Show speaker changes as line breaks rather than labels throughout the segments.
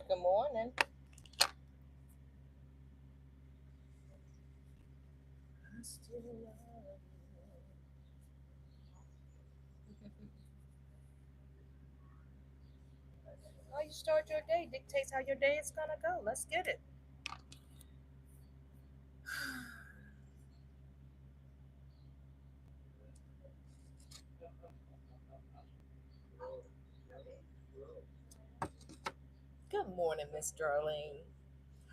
Good morning. I still love you. How you start your day dictates how your day is gonna go. Let's get it. Good morning, Miss Darlene.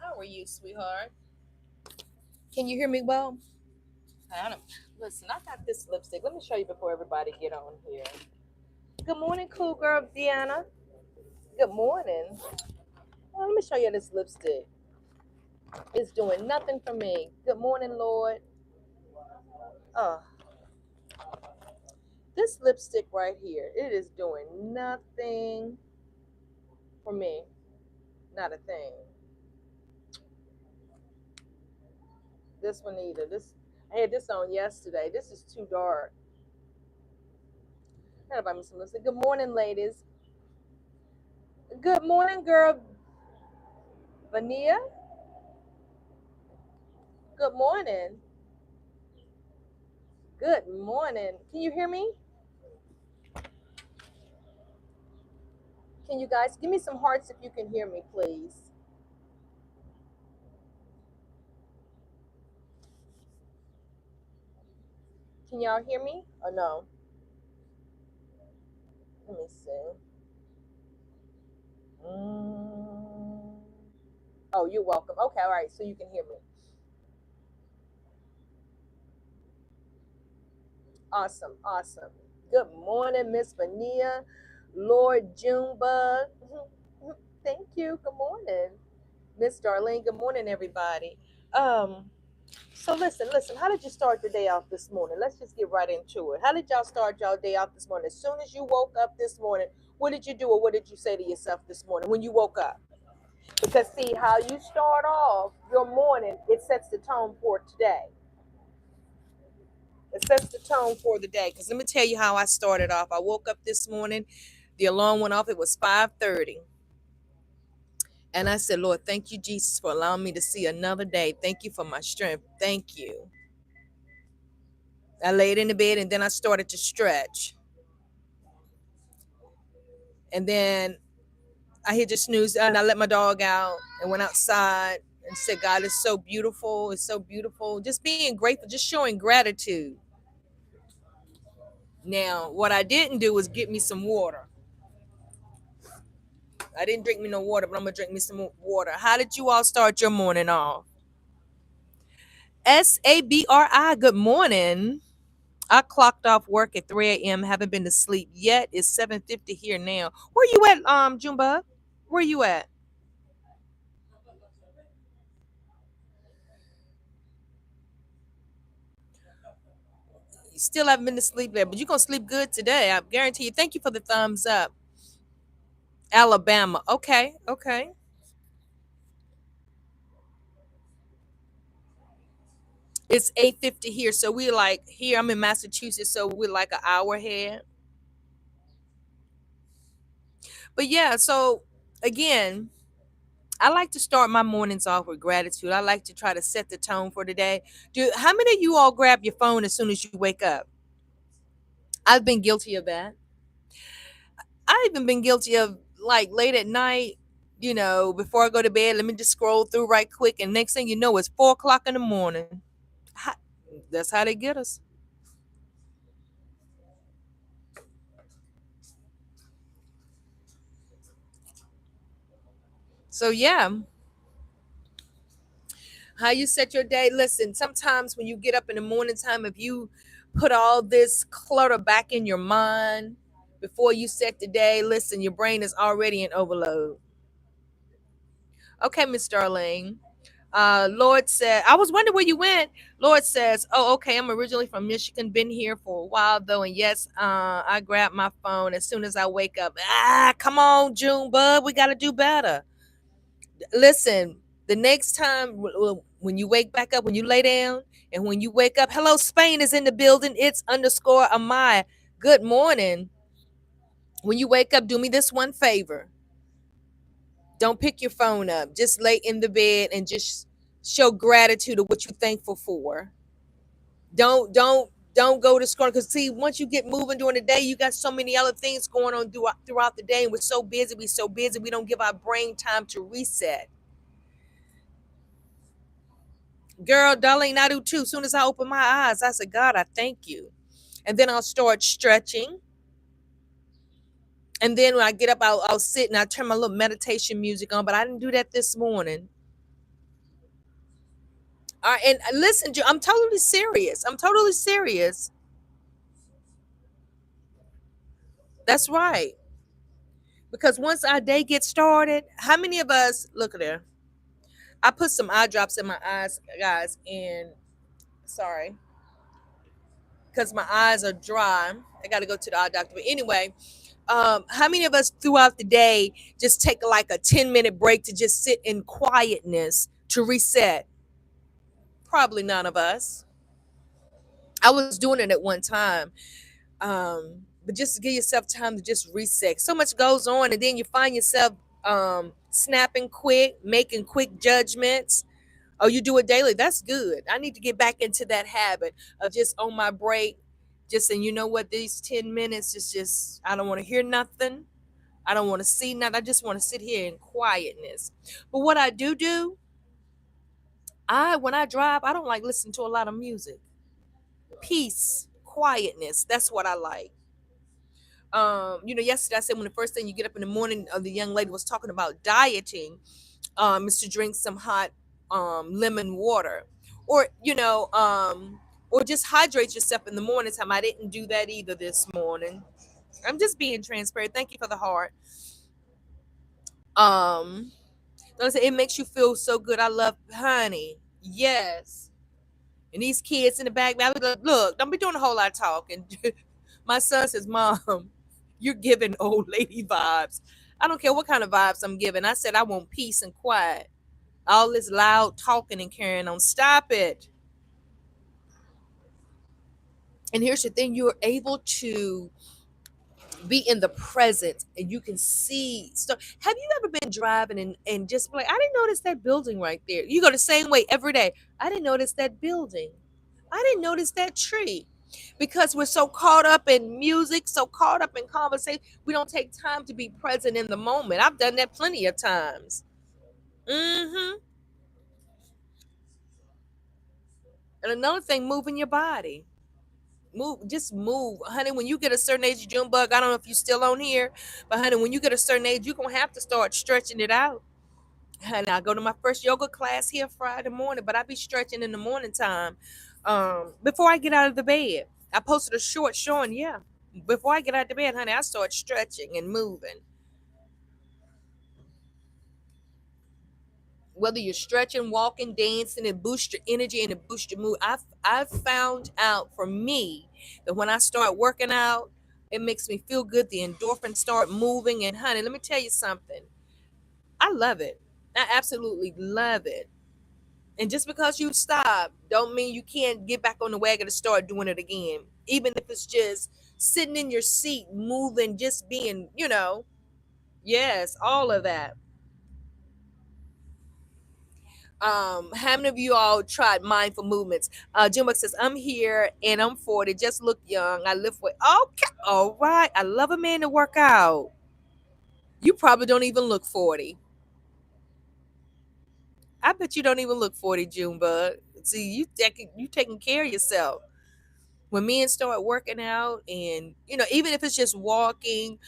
How are you, sweetheart? Can you hear me well? I don't. Listen, I got this lipstick. Let me show you before everybody get on here. Good morning, cool girl, Deanna. Good morning. Well, let me show you this lipstick. It's doing nothing for me. Good morning, Lord. Oh, this lipstick right here, it is doing nothing for me. Not a thing. This one either. This I had this on yesterday. This is too dark. Gotta buy me some lipstick. Good morning, ladies. Good morning, girl. Vania. Good morning. Good morning. Can you hear me? Can you guys give me some hearts if you can hear me, please? Can y'all hear me or no? Let me see. Mm. Oh, you're welcome. Okay, all right. So you can hear me. Awesome, awesome. Good morning, Miss Vania, Lord Junebug. Thank you. Good morning, Miss Darlene. Good morning, everybody. Um, so listen. How did you start the day off this morning? Let's just get right into it. How did y'all start y'all day off this morning? As soon as you woke up this morning, what did you do or what did you say to yourself this morning when you woke up? Because see how you start off your morning, it sets the tone for today. It sets the tone for the day. Because let me tell you how I started off. I woke up this morning, the alarm went off. It was 5:30, and I said, "Lord, thank you, Jesus, for allowing me to see another day. Thank you for my strength. Thank you." I laid in the bed, and then I started to stretch, and then I hit the snooze, and I let my dog out and went outside and said, "God, it's so beautiful. It's so beautiful." Just being grateful, just showing gratitude. Now, what I didn't do was get me some water. I didn't drink me no water, but I'm gonna drink me some water. How did you all start your morning off? Sabri, good morning. I clocked off work at 3 a.m. Haven't been to sleep yet. It's 7:50 here now. Where you at, Jumba? Where you at? You still haven't been to sleep there, but you're gonna sleep good today. I guarantee you. Thank you for the thumbs up. Alabama. Okay, okay. It's 8:50 here, so we're like here. I'm in Massachusetts, so we're like an hour ahead. But yeah, so again, I like to start my mornings off with gratitude. I like to try to set the tone for the day. Do how many of you all grab your phone as soon as you wake up? I've been guilty of that. I've even been guilty of like late at night, before I go to bed, let me just scroll through right quick. And next thing you know, it's 4 o'clock in the morning. How- That's how they get us. So, yeah, how you set your day. Listen, sometimes when you get up in the morning time, if you put all this clutter back in your mind before you set the day, listen, your brain is already in overload. Okay, Miss Darlene. Lord said, I was wondering where you went. Lord says, oh, okay, I'm originally from Michigan, been here for a while though. And yes, I grab my phone as soon as I wake up. Come on, June bud, we got to do better. Listen, the next time When you wake back up, when you lay down, and when you wake up, hello, Spain is in the building. It's underscore Amaya. Good morning. When you wake up, do me this one favor. Don't pick your phone up. Just lay in the bed and just show gratitude of what you're thankful for. Don't go to scroll, because see, once you get moving during the day, you got so many other things going on throughout the day, and we're so busy, we don't give our brain time to reset. Girl, darling, I do too. As soon as I open my eyes, I said, God, I thank you. And then I'll start stretching. And then when I get up, I'll sit and I turn my little meditation music on. But I didn't do that this morning. And listen, I'm totally serious. I'm totally serious. That's right. Because once our day gets started, how many of us look at there? I put some eye drops in my eyes, guys, and sorry, because my eyes are dry. I got to go to the eye doctor. But anyway, how many of us throughout the day just take like a 10-minute break to just sit in quietness to reset? Probably none of us. I was doing it at one time. But just to give yourself time to just reset. So much goes on, and then you find yourself snapping quick, making quick judgments. Oh, you do it daily. That's good. I need to get back into that habit of just on my break, just saying, you know what, these 10 minutes is just, I don't want to hear nothing. I don't want to see nothing. I just want to sit here in quietness. But what I do, when I drive, I don't like listening to a lot of music. Peace, quietness. That's what I like. Yesterday I said when the first thing you get up in the morning, the young lady was talking about dieting, is to drink some hot lemon water, or or just hydrate yourself in the morning time. I didn't do that either this morning. I'm just being transparent. Thank you for the heart. Um, don't say it makes you feel so good. I love honey. Yes. And these kids in the back, I was like, look, don't be doing a whole lot of talking. My son says, Mom, you're giving old lady vibes. I don't care what kind of vibes I'm giving. I said I want peace and quiet. All this loud talking and carrying on. Stop it. And here's the thing, you're able to be in the present and you can see stuff. Have you ever been driving and just be like, I didn't notice that building right there? You go the same way every day. I didn't notice that building. I didn't notice that tree. Because we're so caught up in music, so caught up in conversation, we don't take time to be present in the moment. I've done that plenty of times. hmm And another thing, moving your body. Just move, honey. When you get a certain age, June bug, I don't know if you're still on here, but honey, when you get a certain age, you're gonna have to start stretching it out. And I go to my first yoga class here Friday morning, but I be stretching in the morning time, before I get out of the bed. I posted a short showing, yeah, before I get out of the bed, honey, I start stretching and moving. Whether you're stretching, walking, dancing, it boosts your energy and it boosts your mood. I've found out for me that when I start working out, it makes me feel good. The endorphins start moving, and honey, let me tell you something. I love it. I absolutely love it. And just because you stop, don't mean you can't get back on the wagon and start doing it again. Even if it's just sitting in your seat, moving, just being, yes, all of that. How many of you all tried mindful movements? Jim Buck says, I'm here and I'm 40, just look young. I lift weight. Okay, all right. I love a man to work out. You probably don't even look 40. I bet you don't even look 40, Junebug. See, you taking care of yourself. When men start working out, and even if it's just walking,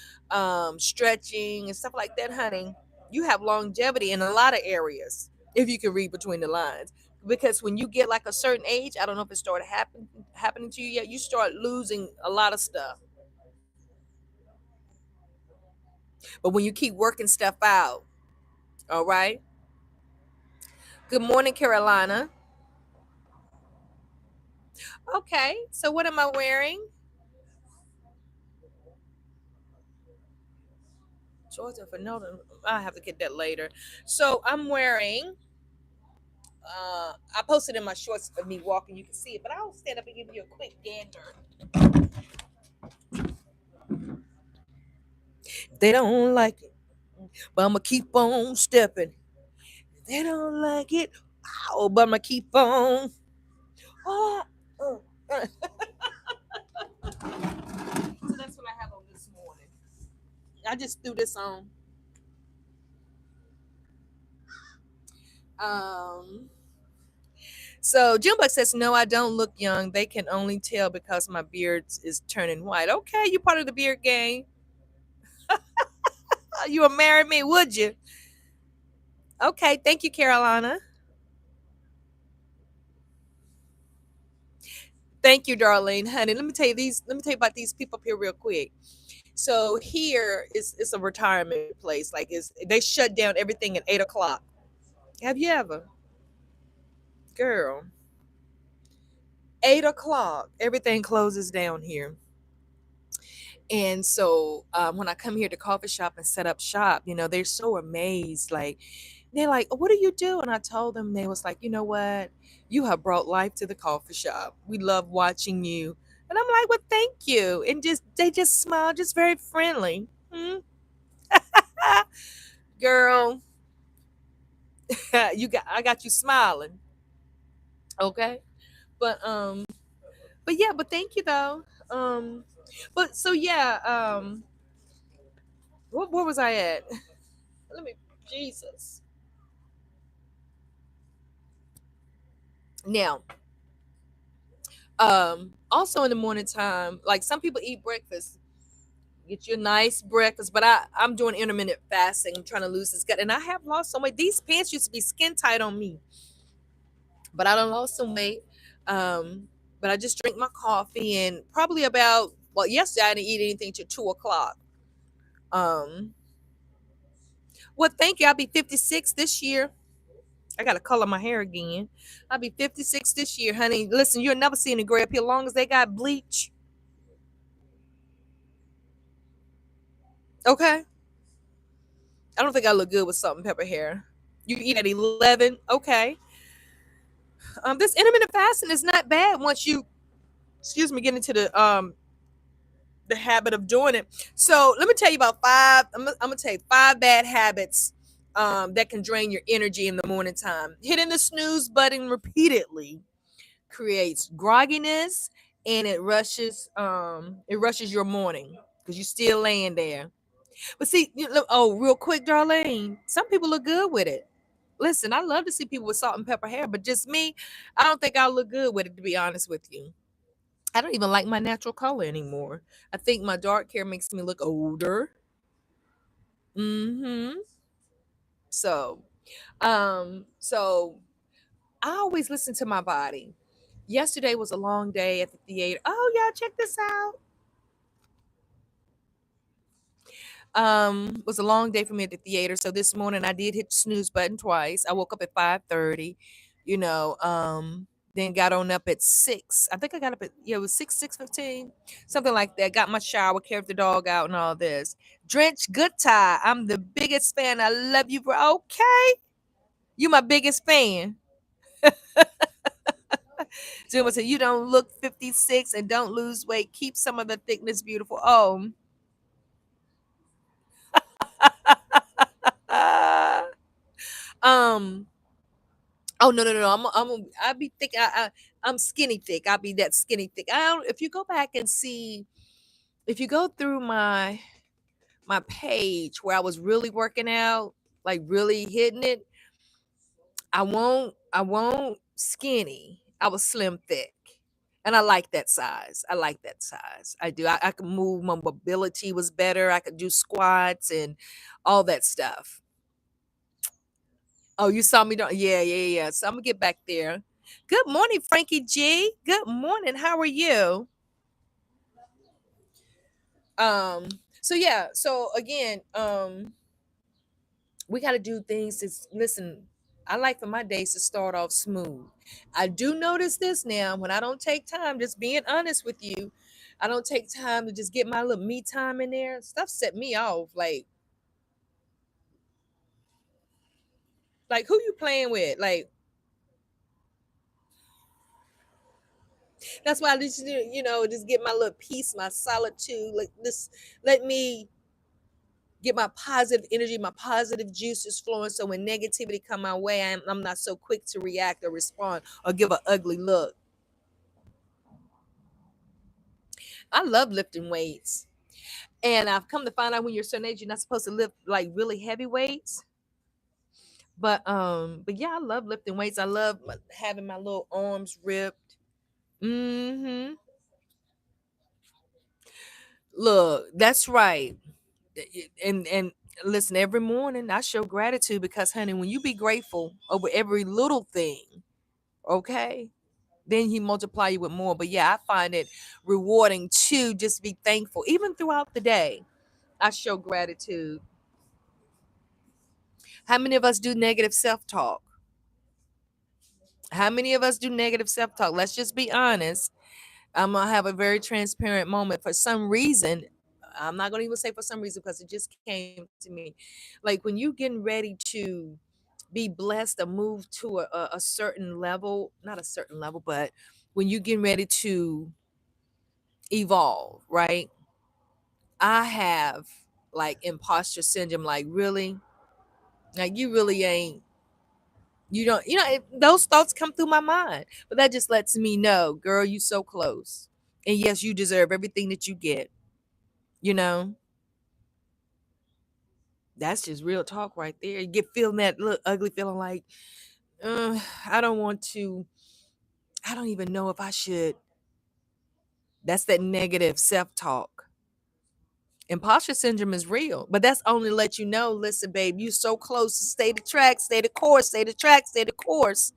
stretching and stuff like that, honey, you have longevity in a lot of areas if you can read between the lines. Because when you get like a certain age, I don't know if it started happening to you yet, you start losing a lot of stuff. But when you keep working stuff out, all right. Good morning, Carolina. Okay, so what am I wearing? Georgia for no, I have to get that later. So I'm wearing I posted in my shorts of me walking. You can see it, but I'll stand up and give you a quick gander. They don't like it, but I'ma keep on stepping. They don't like it, oh, but I'ma keep on. Oh, so that's what I have on this morning. I just threw this on. Um, so Junebug says, "No, I don't look young. They can only tell because my beard is turning white." Okay, you part of the beard gang. You would marry me, would you? Okay, thank you, Carolina. Thank you, Darlene, honey. Let me tell you these. Let me tell you about these people up here real quick. So here is it's a retirement place. Like is they shut down everything at 8 o'clock. Have you ever, girl? 8 o'clock, everything closes down here. And so when I come here to coffee shop and set up shop, they're so amazed. Like they're like, "Oh, what do you do?" And I told them, they was like, "You know what? You have brought life to the coffee shop. We love watching you." And I'm like, "Well, thank you." And just they just smile, just very friendly. Hmm? Girl, I got you smiling. Okay. But yeah, but thank you though. But so yeah, where was I at? Let me Jesus. Now, also in the morning time, like some people eat breakfast, get you a nice breakfast, but I'm doing intermittent fasting. I'm trying to lose this gut, and I have lost some weight. These pants used to be skin tight on me, but I done lost some weight. But I just drink my coffee, and probably about, well, yesterday I didn't eat anything till 2 o'clock. Um, well, thank you. I'll be 56 this year. I gotta color my hair again. I'll be 56 this year, honey. Listen, you'll never see any gray up here long as they got bleach. Okay. I don't think I look good with salt and pepper hair. You eat at 11. Okay. This intermittent fasting is not bad once you, excuse me, get into the habit of doing it. So let me tell you about five. I'm gonna tell you five bad habits that can drain your energy in the morning time. Hitting the snooze button repeatedly creates grogginess, and it rushes your morning because you're still laying there. But see, oh, real quick, Darlene, some people look good with it. Listen, I love to see people with salt and pepper hair, but just me, I don't think I'll look good with it, to be honest with you. I don't even like my natural color anymore. I think my dark hair makes me look older. Mm-hmm. So, so I always listen to my body. Yesterday was a long day at the theater. Oh, yeah, check this out. Was a long day for me at the theater. So this morning I did hit the snooze button twice. I woke up at 5:30, you know, then got on up at 6. I think I got up at, yeah, it was 6:15, something like that. Got my shower, carried the dog out and all this. Drench Good Tie. I'm the biggest fan. I love you, bro. Okay. You my biggest fan. Zuma said, "You don't look 56 and don't lose weight. Keep some of the thickness beautiful." Oh. um Oh, no, no, no, I be thick. I'm skinny thick. I'll be that skinny thick. I don't, if you go back and see, if you go through my page where I was really working out, like really hitting it, I won't skinny. I was slim thick. And I like that size. I like that size. I do. I could move. My mobility was better. I could do squats and all that stuff. Oh, you saw me doing, yeah, yeah, yeah. So I'm gonna get back there. Good morning, Frankie G. Good morning. How are you? Um, so yeah, so again, we gotta do things to listen. I like for my days to start off smooth. I do notice this now when I don't take time, just being honest with you, I don't take time to just get my little me time in there. Stuff set me off. Like who you playing with? Like That's why I just, just get my little peace, my solitude. Like this, let me get my positive energy, my positive juices flowing. So when negativity come my way, I'm not so quick to react or respond or give an ugly look. I love lifting weights. And I've come to find out when you're a certain age, you're not supposed to lift like really heavy weights. But yeah, I love lifting weights. I love having my little arms ripped. Mm-hmm. Look, that's right. And listen, every morning I show gratitude because, honey, when you be grateful over every little thing, okay, then he multiply you with more. But yeah, I find it rewarding to just be thankful, even throughout the day. I show gratitude. How many of us do negative self talk? How many of us do negative self talk? Let's just be honest. I'm gonna have a very transparent moment. For some reason, I'm not gonna even say for some reason because it just came to me. Like when you getting ready to be blessed or move to a certain level, not a certain level, but when you getting ready to evolve, right? I have like imposter syndrome. Like really, like you really ain't. You don't. Those thoughts come through my mind, but that just lets me know, girl, you so close. And yes, you deserve everything that you get. You know, that's just real talk right there. You get feeling that little ugly feeling like, I don't want to. I don't even know if I should. That's that negative self talk. Imposter syndrome is real, but that's only to let you know, listen, babe, you so close to stay the track, stay the course, stay the track, stay the course.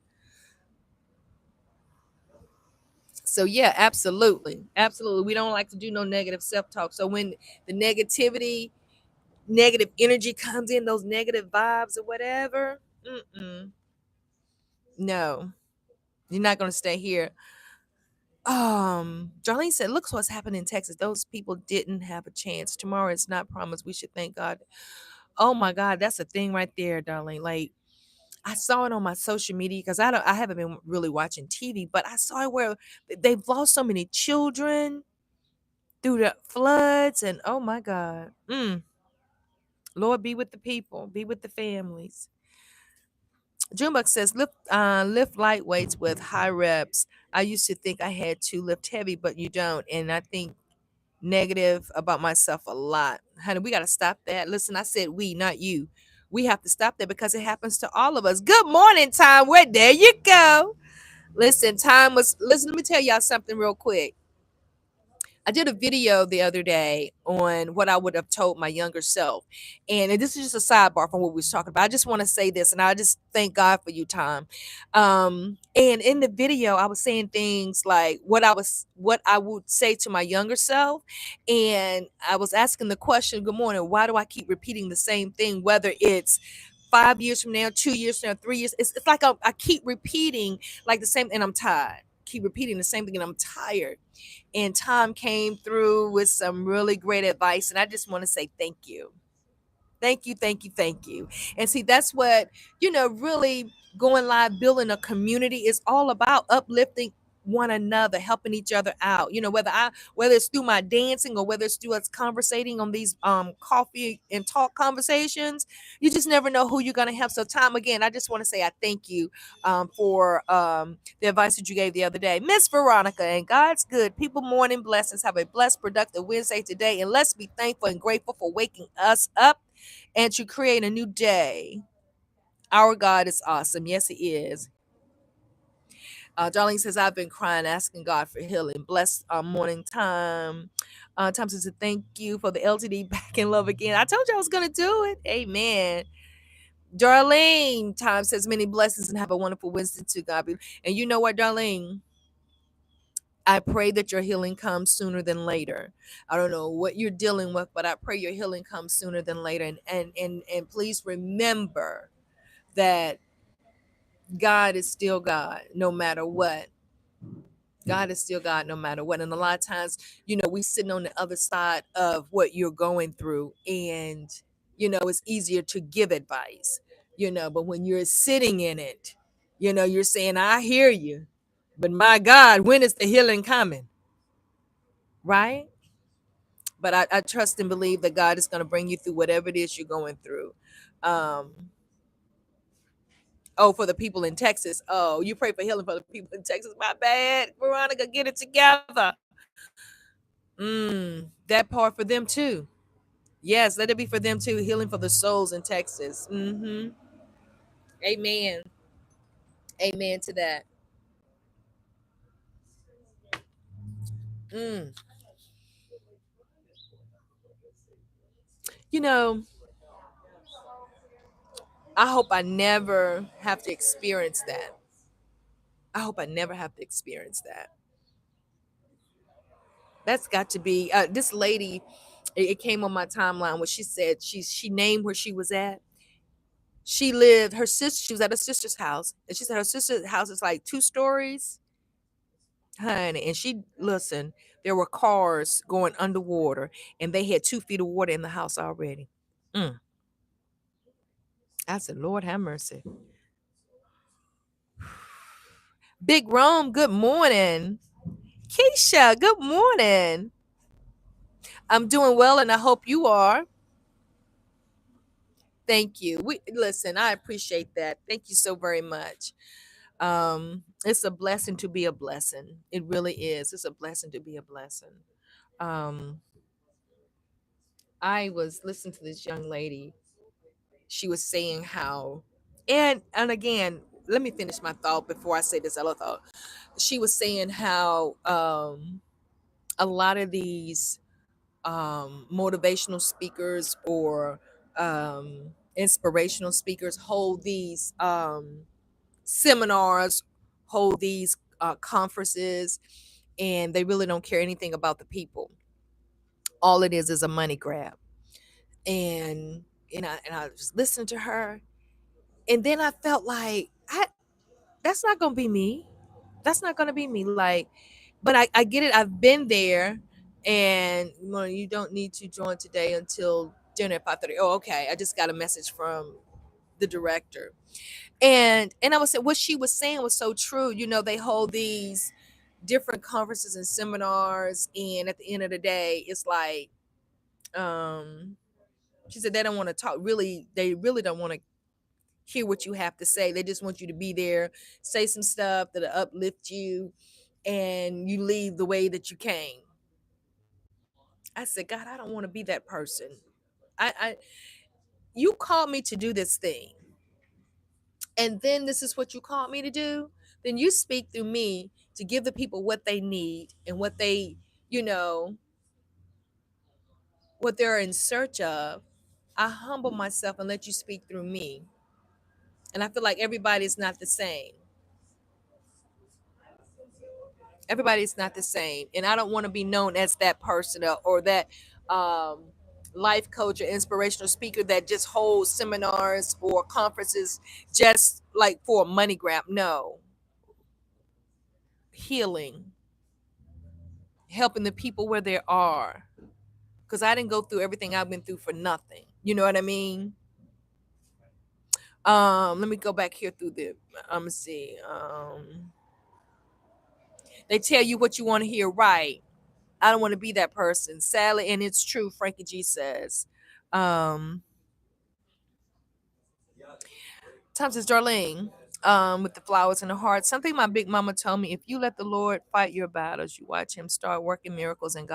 So yeah, absolutely. Absolutely. We don't like to do no negative self-talk. So when the negative energy comes in, those negative vibes or whatever, no, you're not going to stay here. Darlene said, look what's happened in Texas. Those people didn't have a chance. Tomorrow is not promised. We should thank God. Oh my God, that's a thing right there, darling. Like I saw it on my social media because I haven't been really watching TV, but I saw it where they've lost so many children through the floods, and oh my God. Lord, be with the people, be with the families. Junebug says, lift light weights with high reps. I used to think I had to lift heavy, but you don't. And I think negative about myself a lot. Honey, we got to stop that. Listen, I said we, not you. We have to stop that because it happens to all of us. Good morning, Time. Where there you go. Listen, listen, let me tell y'all something real quick. I did a video the other day on what I would have told my younger self. And this is just a sidebar from what we was talking about. I just want to say this, and I just thank God for you, Tom. And in the video, I was saying things like what I would say to my younger self. And I was asking the question, good morning, why do I keep repeating the same thing, whether it's 5 years from now, 2 years from now, 3 years? It's like I keep repeating like the same, and I'm tired. Keep repeating the same thing, and I'm tired. And Tom came through with some really great advice. And I just want to say thank you. Thank you, thank you, thank you. And see, that's what, really going live, building a community is all about uplifting one another, helping each other out. Whether it's through my dancing or whether it's through us conversating on these coffee and talk conversations, you just never know who you're gonna help. So Tom, again, I just want to say I thank you for the advice that you gave the other day. Miss Veronica, and God's good. People, morning blessings. Have a blessed, productive Wednesday today. And let's be thankful and grateful for waking us up and to create a new day. Our God is awesome. Yes, He is. Darlene says, I've been crying, asking God for healing. Blessed morning time. Tom says, thank you for the LTD back in love again. I told you I was going to do it. Amen. Darlene, Tom says, many blessings and have a wonderful Wednesday to God be. And you know what, Darlene? I pray that your healing comes sooner than later. I don't know what you're dealing with, but I pray your healing comes sooner than later. And please remember that God is still God, no matter what. God is still God no matter what. And a lot of times, we sitting on the other side of what you're going through, and it's easier to give advice, but when you're sitting in it, you're saying, I hear you, But my God, when is the healing coming? Right? But I trust and believe that God is going to bring you through whatever it is you're going through. Um, oh, for the people in Texas. Oh, you pray for healing for the people in Texas. My bad. Veronica, get it together. That part for them too. Yes, let it be for them too. Healing for the souls in Texas. Amen. Amen to that. Mm. You know, I hope I never have to experience that. I hope I never have to experience that. That's got to be this lady. It came on my timeline where she said she named where she was at. She lived her sister. She was at her sister's house, and she said her sister's house is like 2 stories, honey. And she listen. There were cars going underwater, and they had 2 feet of water in the house already. Mm. I said, Lord have mercy. Big Rome, good morning. Keisha, good morning. I'm doing well, and I hope you are. Thank you. We listen. I appreciate that. Thank you so very much. It's a blessing to be a blessing. It really is. It's a blessing to be a blessing. Um, I was listening to this young lady. She was saying how, and again, let me finish my thought before I say this other thought. She was saying how a lot of these motivational speakers or inspirational speakers hold these seminars, hold these conferences, and they really don't care anything about the people. All it is a money grab. And I was listening to her, and then I felt like that's not gonna be me. That's not gonna be me. Like, but I get it. I've been there, and well, you don't need to join today until dinner at 5:30. Oh, okay. I just got a message from the director, and I was saying what she was saying was so true. They hold these different conferences and seminars, and at the end of the day, it's like, um, she said they don't want to talk. Really, they really don't want to hear what you have to say. They just want you to be there, say some stuff that'll uplift you, and you leave the way that you came. I said, God, I don't want to be that person. I you called me to do this thing, and then this is what you called me to do. Then you speak through me to give the people what they need and what they, you know, what they're in search of. I humble myself and let you speak through me. And I feel like everybody's not the same. Everybody's not the same, and I don't want to be known as that person or that um, life coach or inspirational speaker that just holds seminars or conferences just like for a money grab. No, healing, helping the people where they are, because I didn't go through everything I've been through for nothing. You know what I mean? Let me go back here through the. See. They tell you what you want to hear, right? I don't want to be that person. Sadly, and it's true, Frankie G says. Um, Times is Darlene, with the flowers in the heart. Something my big mama told me: if you let the Lord fight your battles, you watch Him start working miracles, and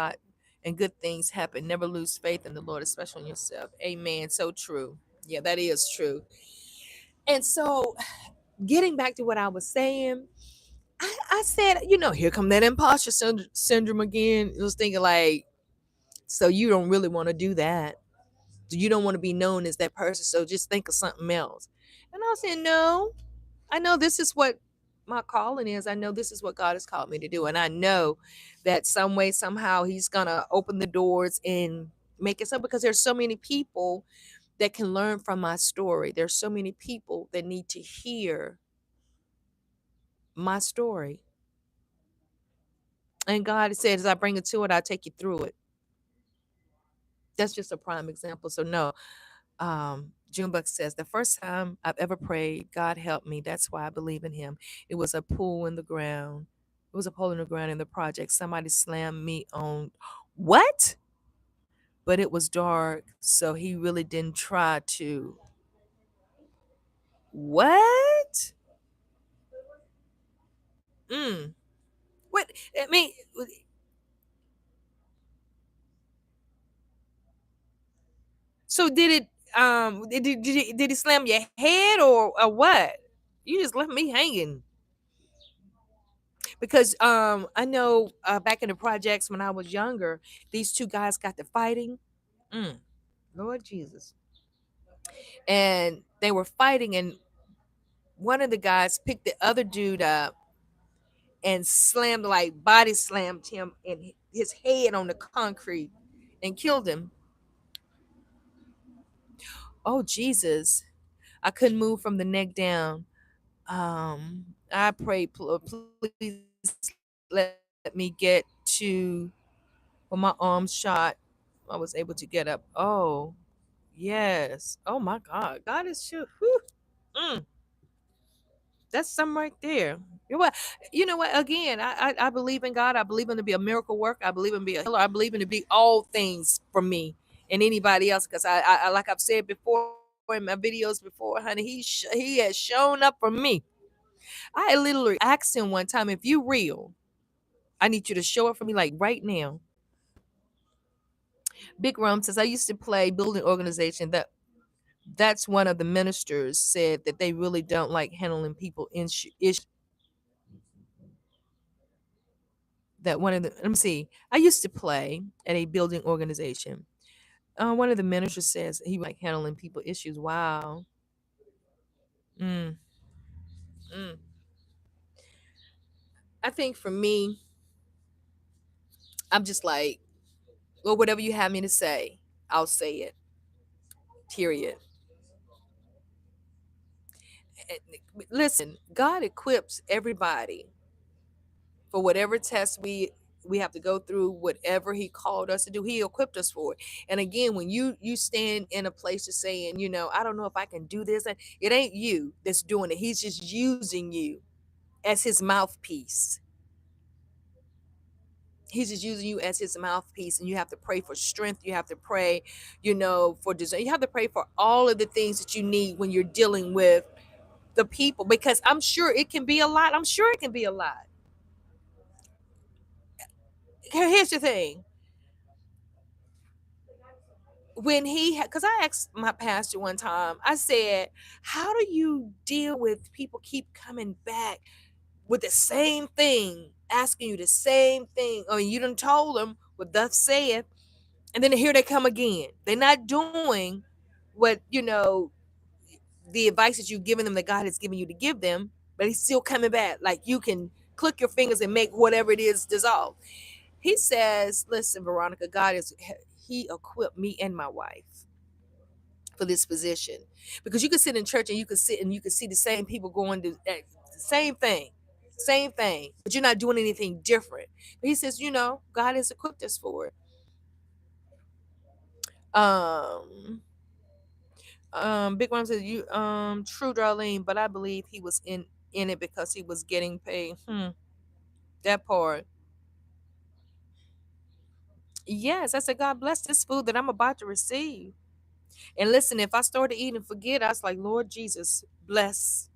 good things happen. Never lose faith in the Lord, especially in yourself. Amen. So true. Yeah, that is true. And so, getting back to what I was saying, I said, here come that imposter syndrome again. I was thinking like, so you don't really want to do that. You don't want to be known as that person. So just think of something else. And I said, no, I know this is what my calling is. I know this is what God has called me to do. And I know that some way, somehow He's going to open the doors and make it so, because there's so many people that can learn from my story. There's so many people that need to hear my story. And God said, as I bring it to it, I'll take you through it. That's just a prime example. So no, Junebug says, the first time I've ever prayed, God help me. That's why I believe in Him. It was a pool in the ground. It was a pole in the ground in the project. Somebody slammed me on what? But it was dark, so he really didn't try to. What? Mm. What? I mean, so did it? Did he slam your head or what? You just left me hanging because I know back in the projects when I was younger, these two guys got to fighting. Mm, Lord Jesus, and they were fighting, and one of the guys picked the other dude up and slammed like body slammed him in his head on the concrete and killed him. Oh Jesus. I couldn't move from the neck down. I prayed, please let me get to when my arm shot. I was able to get up. Oh, yes. Oh my God. God is sure. Whew. Mm, that's something right there. You know what? You know what? Again, I believe in God. I believe him to be a miracle worker. I believe him to be a healer. I believe him to be all things for me and anybody else. Because I like I've said before in my videos before, honey, he has shown up for me. I literally asked him one time, if you real, I need you to show up for me like right now. Big Rum says I used to play building organization. That's one of the ministers said that they really don't like handling people issues. That one of the let me see. I used to play at a building organization. One of the ministers says he like handling people issues. Wow. Mm, mm. I think for me, I'm just like, well, whatever you have me to say, I'll say it. Period. Listen, God equips everybody for whatever test we have to go through, whatever he called us to do, he equipped us for it. And again, when you stand in a place of saying, I don't know if I can do this, and it ain't you that's doing it. He's just using you as his mouthpiece. He's just using you as his mouthpiece, and you have to pray for strength. You have to pray, for desire. You have to pray for all of the things that you need when you're dealing with the people, because I'm sure it can be a lot. I'm sure it can be a lot. Here's the thing. When because I asked my pastor one time, I said, how do you deal with people keep coming back with the same thing, asking you the same thing? I mean, you done told them what thus saith, and then here they come again. They're not doing what, the advice that you've given them, that God has given you to give them, but he's still coming back. Like you can click your fingers and make whatever it is dissolve. He says, listen, Veronica, he equipped me and my wife for this position. Because you could sit in church and you could sit and you could see the same people going to the same thing, but you're not doing anything different. But he says, God has equipped us for it. Um, Big Ron says, true, Darlene, but I believe he was in it because he was getting paid. That part. Yes, I said, God bless this food that I'm about to receive. And listen, if I started eating and forget, I was like, Lord Jesus, bless.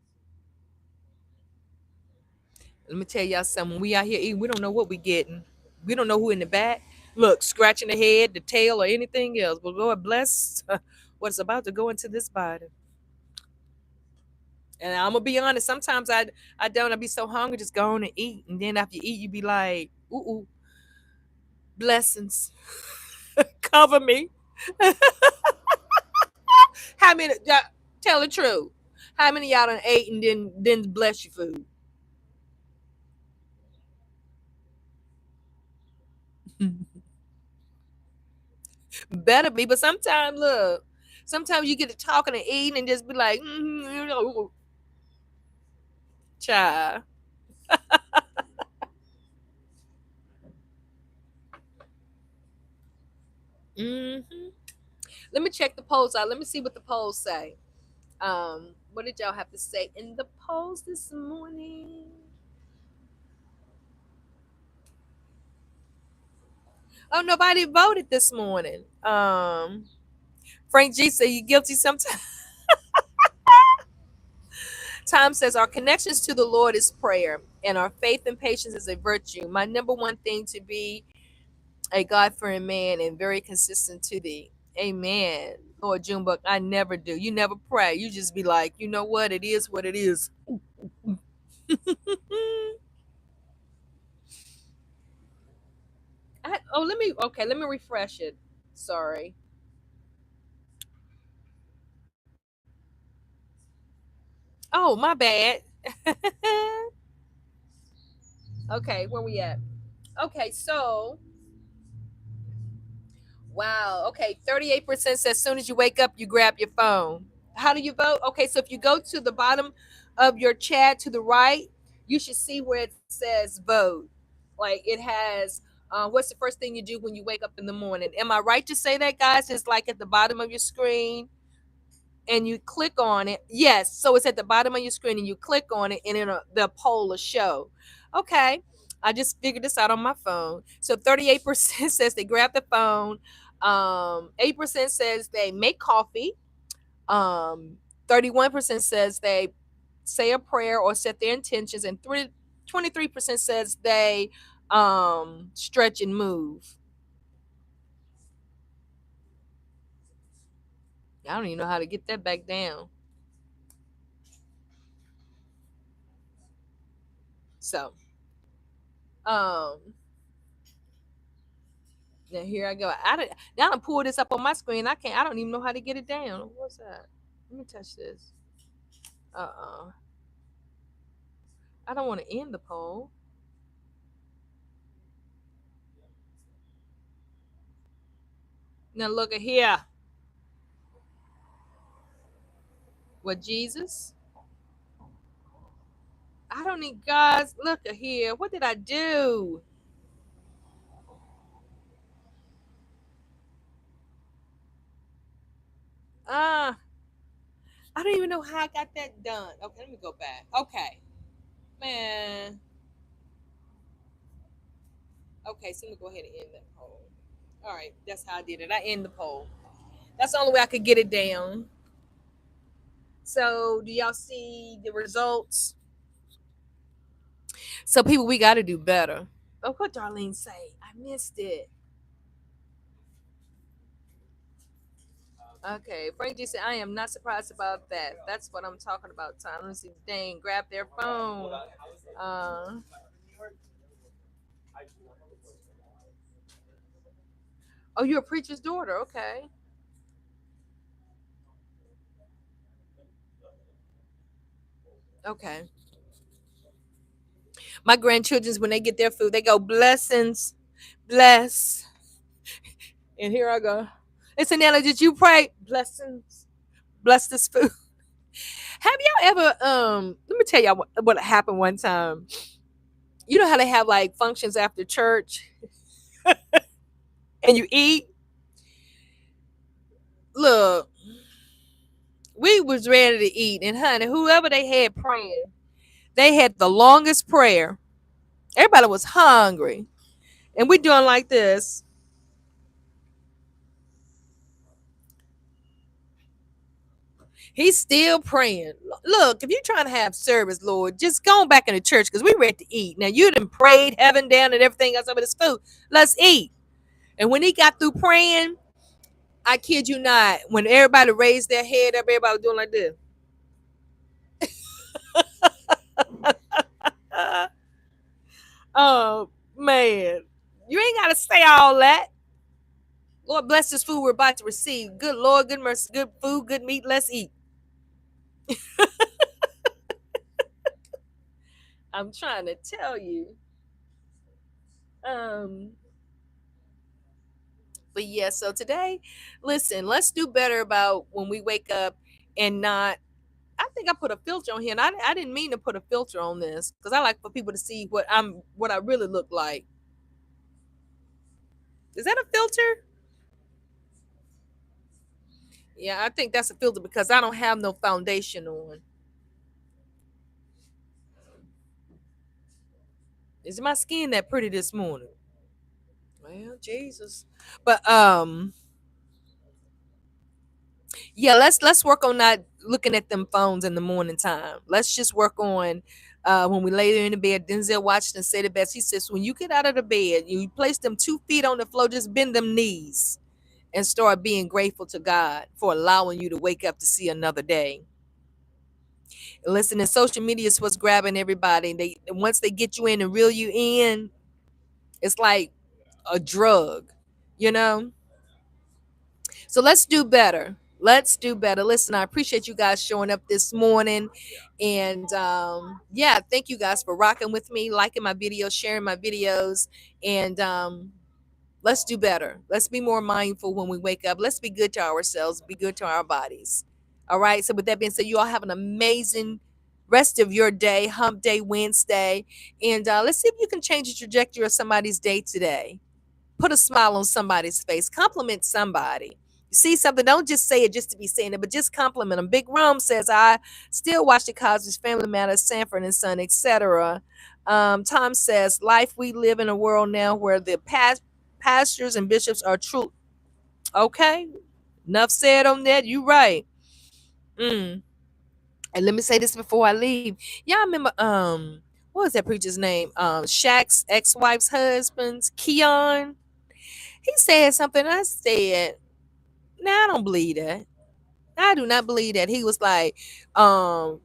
Let me tell y'all something. When we out here eating, we don't know what we getting. We don't know who in the back. Look, scratching the head, the tail, or anything else. But Lord bless what's about to go into this body. And I'm gonna be honest. Sometimes I don't. I be so hungry, just go on and eat. And then after you eat, you be like, ooh, blessings, cover me. How many? Tell the truth. How many y'all done ate and then bless your food? Better be, but sometimes look, sometimes you get to talking and eating and just be like, child. hmm Let me check the polls out. Let me see what the polls say. What did y'all have to say in the polls this morning? Oh, nobody voted this morning. Frank G said you guilty sometimes. Tom says our connections to the Lord is prayer, and our faith and patience is a virtue. My number one thing to be a God-fearing man and very consistent to thee. Amen. Lord Junebug, I never do. You never pray. You just be like, you know what? It is what it is. Let me refresh it. Sorry. Oh, my bad. Okay, where we at? Okay, so wow. Okay, 38% says as soon as you wake up, you grab your phone. How do you vote? Okay, so if you go to the bottom of your chat to the right, you should see where it says vote. Like it has, what's the first thing you do when you wake up in the morning? Am I right to say that, guys? It's like at the bottom of your screen and you click on it. Yes, so it's at the bottom of your screen and you click on it and the poll will show. Okay, I just figured this out on my phone. So 38% says they grab the phone. 8% says they make coffee. 31% says they say a prayer or set their intentions, and 23% says they stretch and move. I don't even know how to get that back down. So, um, now here I go. I don't now I pull this up on my screen. I can't. I don't even know how to get it down. What's that? Let me touch this. Uh. I don't want to end the poll. Now look at here. What Jesus? I don't need guys. Look at here. What did I do? Ah, I don't even know how I got that done. Okay, let me go back. Okay, man. Okay, so let me go ahead and end that poll. All right, that's how I did it. I end the poll. That's the only way I could get it down. So, do y'all see the results? So, people, we got to do better. Oh, what Darlene say? I missed it. Okay, Frank G said, I am not surprised about that. That's what I'm talking about. Time. Let me see. Dang, grab their phone. Uh, oh, you're a preacher's daughter. Okay. Okay. My grandchildren's, when they get their food, they go, blessings, bless. And here I go. It's Anella, did you pray? Blessings, bless this food. Have y'all ever, let me tell y'all what happened one time. You know how they have like functions after church and you eat? Look, we was ready to eat, and honey, whoever they had praying, they had the longest prayer. Everybody was hungry, and we doing like this. He's still praying. Look, if you're trying to have service, Lord, just go back in the church because we ready to eat. Now you done prayed heaven down and everything else over this food. Let's eat. And when he got through praying, I kid you not, when everybody raised their head up, everybody was doing like this. Oh man, you ain't gotta say all that. Lord bless this food we're about to receive. Good Lord, good mercy, good food, good meat. Let's eat. I'm trying to tell you. Um, but yeah, so today, listen, let's do better about when we wake up and not. I think I put a filter on here, and I didn't mean to put a filter on this because I like for people to see what I really look like. Is that a filter? Yeah, I think that's a filter because I don't have no foundation on. Is my skin that pretty this morning? Well, Jesus. But yeah, let's work on not looking at them phones in the morning time. Let's just work on when we lay there in the bed. Denzel Washington said it best. He says, when you get out of the bed, you place them 2 feet on the floor, just bend them knees and start being grateful to God for allowing you to wake up to see another day. Listen, and social media is what's grabbing everybody. They once they get you in and reel you in, it's like a drug, you know. So let's do better. Let's do better. Listen, I appreciate you guys showing up this morning. And yeah, thank you guys for rocking with me, liking my videos, sharing my videos. And let's do better. Let's be more mindful when we wake up. Let's be good to ourselves, be good to our bodies. All right. So, with that being said, you all have an amazing rest of your day, Hump Day Wednesday. And let's see if you can change the trajectory of somebody's day today. Put a smile on somebody's face, compliment somebody. You see something, don't just say it just to be saying it, but just compliment them. Big Rum says, I still watch the Cosby's, Family Matters, Sanford and Son, etc. Tom says, life we live in a world now where the pastors and bishops are true. Okay, enough said on that. You right. Mm. And let me say this before I leave. Y'all remember what was that preacher's name? Shaq's ex-wife's husband's Keon. He said something. I said, "Nah, I don't believe that. I do not believe that." He was like, um,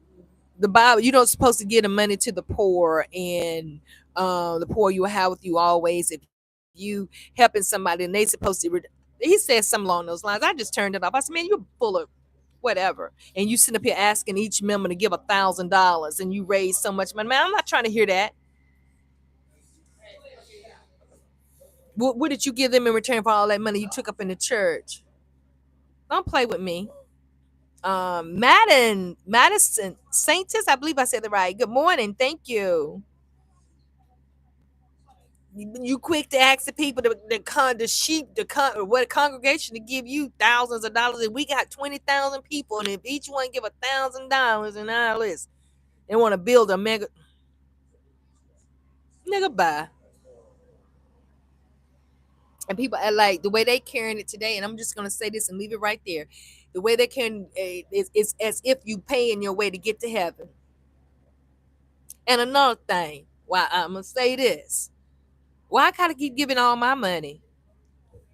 "The Bible, you don't supposed to give the money to the poor, and the poor you will have with you always. If you helping somebody, and they supposed to." He said something along those lines. I just turned it off. I said, "Man, you're full of whatever." And you sit up here asking each member to give $1,000, and you raise so much money. Man, I'm not trying to hear that. What did you give them in return for all that money you took up in the church? Don't play with me. Madison Saintus, I believe I said it right. Good morning, thank you. You quick to ask the people, the sheep, what congregation to give you thousands of dollars, and we got 20,000 people, and if each one give $1,000 in our list, they want to build a mega nigga bye. And people are like the way they carrying it today, and I'm just gonna say this and leave it right there. The way they can is as if you paying your way to get to heaven. And another thing, why I'm gonna say this: why I gotta keep giving all my money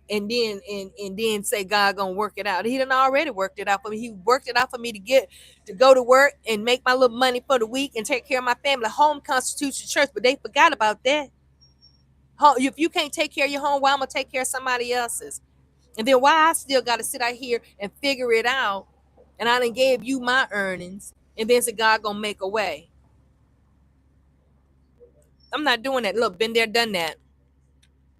and then say God gonna work it out? He done already worked it out for me. He worked it out for me to go to work and make my little money for the week and take care of my family. Home constitutes the church, but they forgot about that. If you can't take care of your home, why I'm gonna take care of somebody else's? And then why I still got to sit out here and figure it out? And I done gave you my earnings, and then say God gonna make a way. I'm not doing that. Look, been there, done that.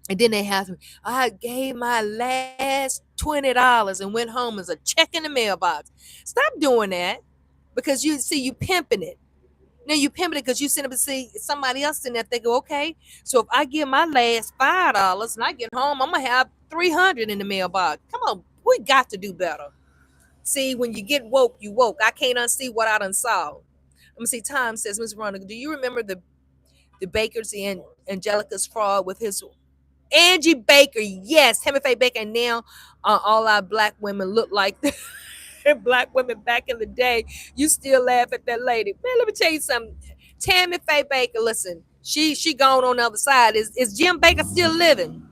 And then they have to. I gave my last $20 and went home as a check in the mailbox. Stop doing that, because you see you pimping it. Now you pimping it because you send up and see somebody else in there. They go, okay. So if I give my last $5 and I get home, I'm gonna have 300 in the mailbox. Come on, we got to do better. See, when you get woke, you woke. I can't unsee what I done saw. Let me see. Tom says, Miss Veronica, do you remember the Bakers and Angelica's fraud with his Angie Baker? Yes, Hemi Faye Baker. And now all our black women look like black women back in the day. You still laugh at that lady. Man, let me tell you something. Tammy Faye Baker, listen, she gone on the other side. Is Jim Baker still living?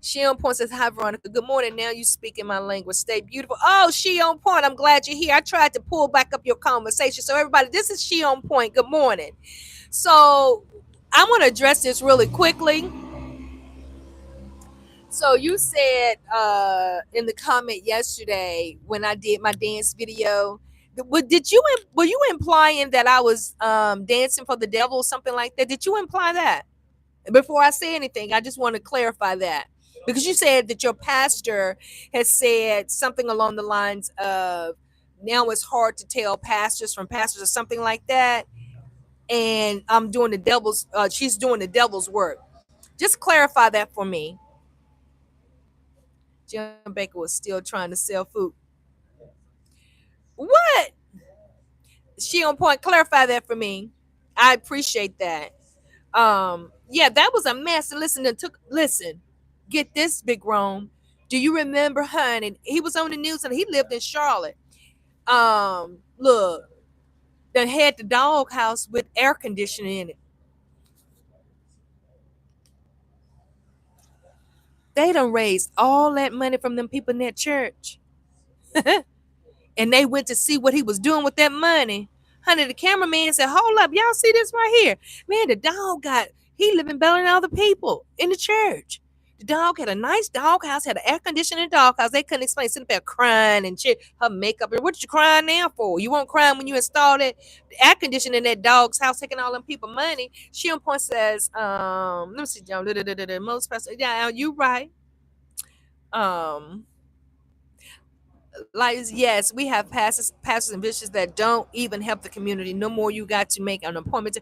She on point says, hi, Veronica. Good morning. Now you speak in my language. Stay beautiful. Oh, she on point. I'm glad you're here. I tried to pull back up your conversation. So, everybody, this is She on Point. Good morning. So, I want to address this really quickly. So, you said in the comment yesterday when I did my dance video, were you implying that I was dancing for the devil or something like that? Did you imply that? Before I say anything, I just want to clarify that, because you said that your pastor has said something along the lines of, now it's hard to tell pastors from pastors or something like that, and I'm doing the devil's she's doing the devil's work. Just clarify that for me. Jim Baker was still trying to sell food. What? She on point. Clarify that for me. I appreciate that. Yeah, that was a mess. And listen, get this, Big Rome. Do you remember, honey? He was on the news and he lived in Charlotte. Look, they had the doghouse with air conditioning in it. They done raised all that money from them people in that church. And they went to see what he was doing with that money. Honey, the cameraman said, hold up, y'all see this right here? Man, the dog he living better than other people in the church. The dog had a nice dog house, had an air conditioning dog house. They couldn't explain, sitting there crying and shit, her makeup. And what you crying now for? You won't cry when you install that air conditioning in that dog's house, taking all them people money. She on point says, let me see, John, most special. Yeah, you right. Um, like yes, we have pastors and bishops that don't even help the community no more. You got to make an appointment to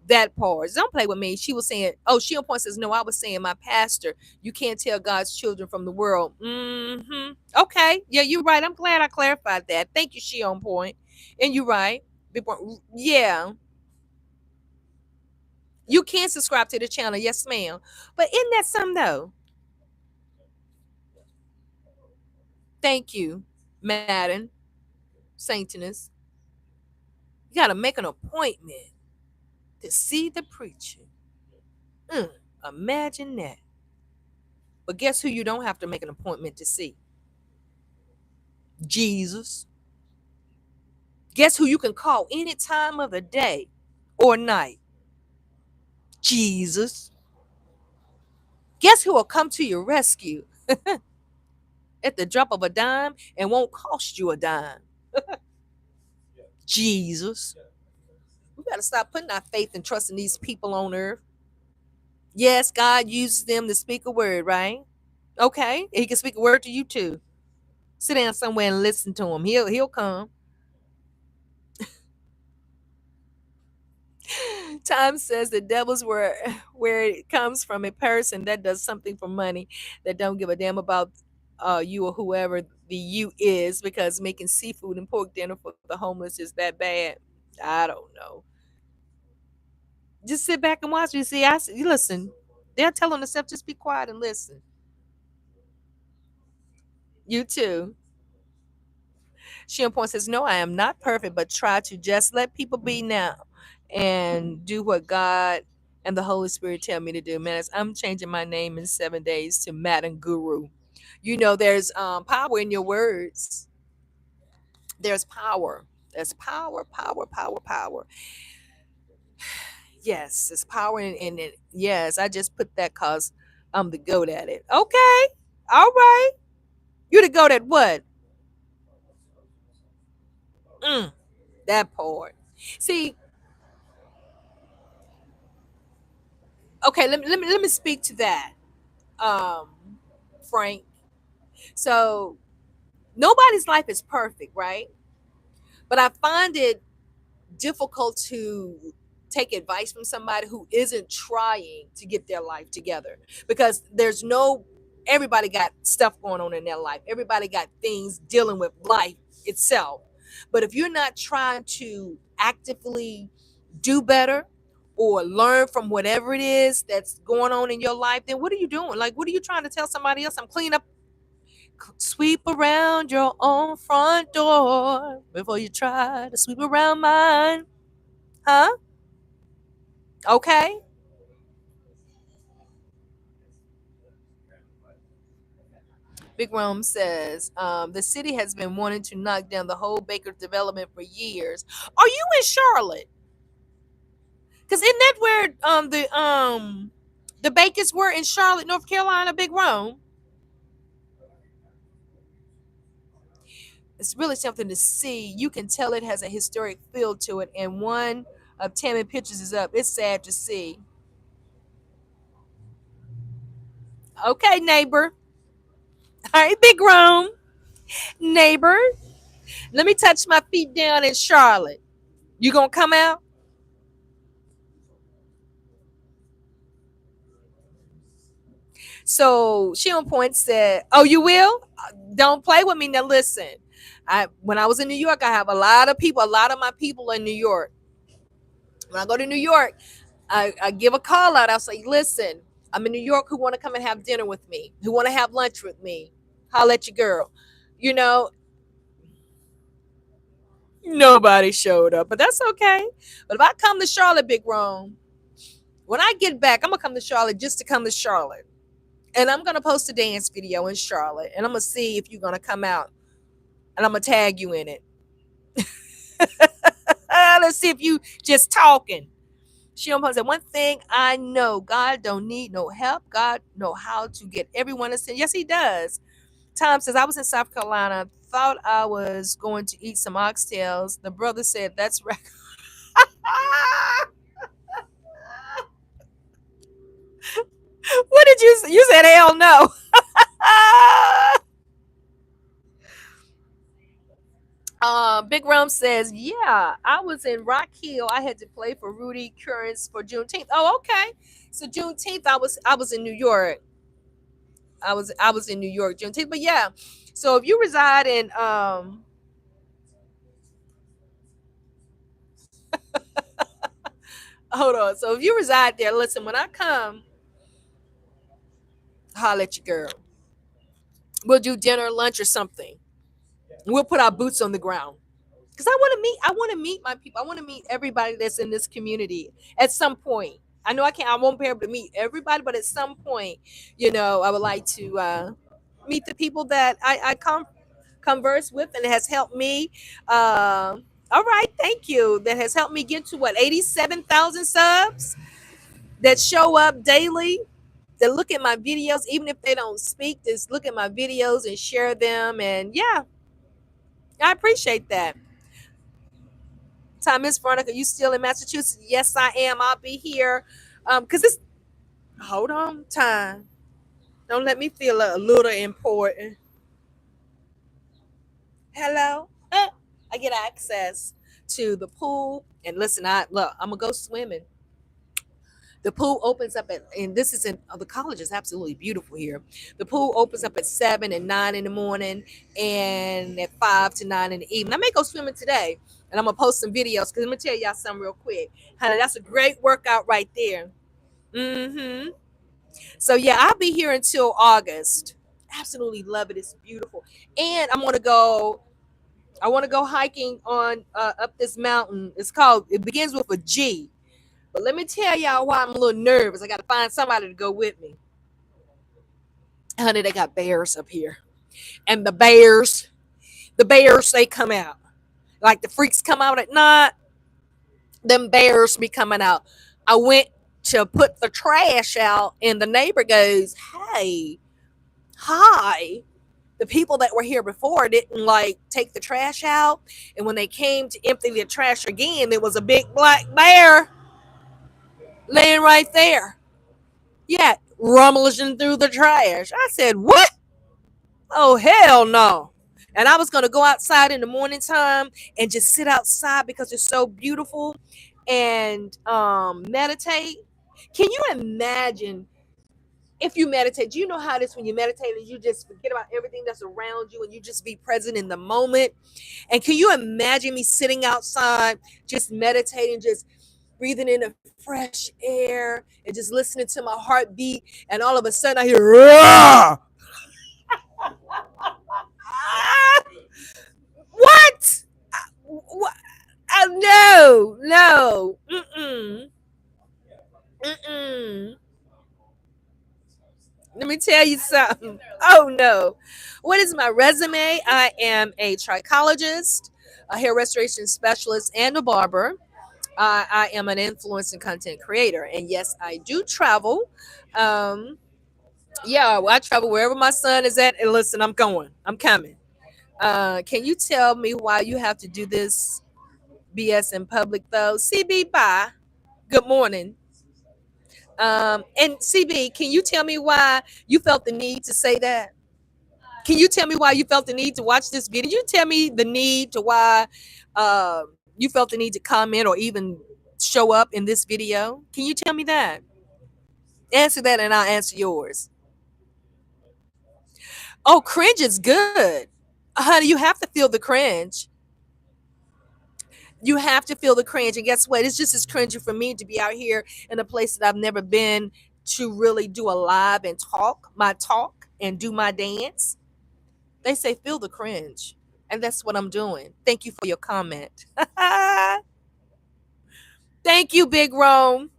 that part. Don't play with me. She was saying, oh, she on point says, no, I was saying my pastor, you can't tell God's children from the world. Okay, yeah, you're right. I'm glad I clarified that. Thank you. She on point. And you're right. Yeah, you can subscribe to the channel, yes ma'am. But isn't that something though? Thank you, Madden Saintiness. You got to make an appointment to see the preacher. Mm, imagine that. But guess who you don't have to make an appointment to see? Jesus. Guess who you can call any time of the day or night? Jesus. Guess who will come to your rescue at the drop of a dime and won't cost you a dime? Jesus. We got to stop putting our faith and trust in these people on earth. Yes, God uses them to speak a word, right? Okay, he can speak a word to you too. Sit down somewhere and listen to him. He'll come. Time says the devil's where it comes from a person that does something for money that don't give a damn about you or whoever the you is, because making seafood and pork dinner for the homeless is that bad. I don't know. Just sit back and watch. You see, you listen. They're telling themselves just be quiet and listen. You too. She on point says, no, I am not perfect, but try to just let people be now and do what God and the Holy Spirit tell me to do. Man, I'm changing my name in 7 days to Madam Guru. You know, there's power in your words. There's power. There's power, power, power, power. Yes, it's power in it. Yes, I just put that cause I'm the goat at it. Okay. All right. You the goat at what? Mm, that part. See, okay, let me speak to that. Um, Frank. So nobody's life is perfect, right? But I find it difficult to take advice from somebody who isn't trying to get their life together, because everybody got stuff going on in their life. Everybody got things dealing with life itself. But if you're not trying to actively do better or learn from whatever it is that's going on in your life, then what are you doing? Like, what are you trying to tell somebody else? I'm cleaning up, sweep around your own front door before you try to sweep around mine. Huh? Okay. Big Rome says, the city has been wanting to knock down the whole Baker development for years. Are you in Charlotte? Because isn't that where the Bakers were, in Charlotte, North Carolina, Big Rome? It's really something to see. You can tell it has a historic feel to it, and one of Tammy pictures is up. It's sad to see. Okay, neighbor. All right, Big Rome. Neighbor. Let me touch my feet down in Charlotte. You gonna come out? So she on point said, "Oh, you will? Don't play with me now. Listen, when I was in New York, I have a lot of people. A lot of my people in New York. When I go to New York, I give a call out. I'll say, listen, I'm in New York. Who want to come and have dinner with me? Who want to have lunch with me? Holla at your girl. You know, nobody showed up, but that's okay. But if I come to Charlotte, Big Rome, when I get back, I'm gonna come to Charlotte just to come to Charlotte, and I'm gonna post a dance video in Charlotte, and I'm gonna see if you're gonna come out, and I'm gonna tag you in it. Let's see if you just talking. She almost said, one thing I know, God don't need no help. God know how to get everyone to sin. Yes, he does. Tom says, I was in South Carolina, thought I was going to eat some oxtails. The brother said, that's right. What did you say? You said, hell no. Big Rum says, yeah, I was in Rock Hill. I had to play for Rudy Currents for Juneteenth. Oh, okay. So Juneteenth, I was in New York. I was in New York Juneteenth. But yeah, so if you reside in hold on. So if you reside there, listen, when I come, holler at your girl. We'll do dinner, lunch, or something. We'll put our boots on the ground. Because I want to meet my people. I want to meet everybody that's in this community at some point. I know I won't be able to meet everybody, but at some point, I would like to meet the people that I converse with and it has helped me. All right, thank you. That has helped me get to what, 87,000 subs that show up daily, that look at my videos, even if they don't speak, just look at my videos and share them. And yeah, I appreciate that. Time, Miss Veronica, you still in Massachusetts? Yes, I am. I'll be here. Because it's hold on, time. Don't let me feel a little important. Hello? I get access to the pool. And listen, I'm gonna go swimming. The pool opens up and this is in the college is absolutely beautiful here. The pool opens up at 7 and 9 in the morning and at 5 to 9 in the evening. I may go swimming today and I'm gonna post some videos because I'm gonna tell y'all something real quick. Honey, that's a great workout right there. Mm-hmm. So yeah, I'll be here until August. Absolutely love it. It's beautiful. And I want to go hiking on up this mountain. It begins with a G. But let me tell y'all why I'm a little nervous. I got to find somebody to go with me. Honey, they got bears up here. And the bears, they come out. Like the freaks come out at night, them bears be coming out. I went to put the trash out, and the neighbor goes, hey, hi. The people that were here before didn't like take the trash out. And when they came to empty the trash again, there was a big black bear laying right there. Yeah, rummaging through the trash. I said, what? Oh, hell no. And I was going to go outside in the morning time and just sit outside because it's so beautiful and meditate. Can you imagine if you meditate? Do you know how it is when you meditate and you just forget about everything that's around you and you just be present in the moment? And can you imagine me sitting outside just meditating, just breathing in the fresh air and just listening to my heartbeat, and all of a sudden I hear "Rah!" What? What? Oh, no, no. Mm-mm. Mm-mm. Let me tell you something. Oh no. What is my resume? I am a trichologist, a hair restoration specialist, and a barber. I am an influence and content creator. And yes, I do travel. Um, yeah, well, I travel wherever my son is at. And listen, I'm going. I'm coming. Can you tell me why you have to do this BS in public though? CB, bye. Good morning. And CB, can you tell me why you felt the need to say that? Can you tell me why you felt the need to watch this video? You tell me the need to why you felt the need to comment or even show up in this video. Can you tell me that? Answer that and I'll answer yours. Oh, cringe is good. Honey, you have to feel the cringe. You have to feel the cringe. And guess what? It's just as cringy for me to be out here in a place that I've never been to really do a live and talk and do my dance. They say feel the cringe. And that's what I'm doing. Thank you for your comment. Thank you, Big Rome.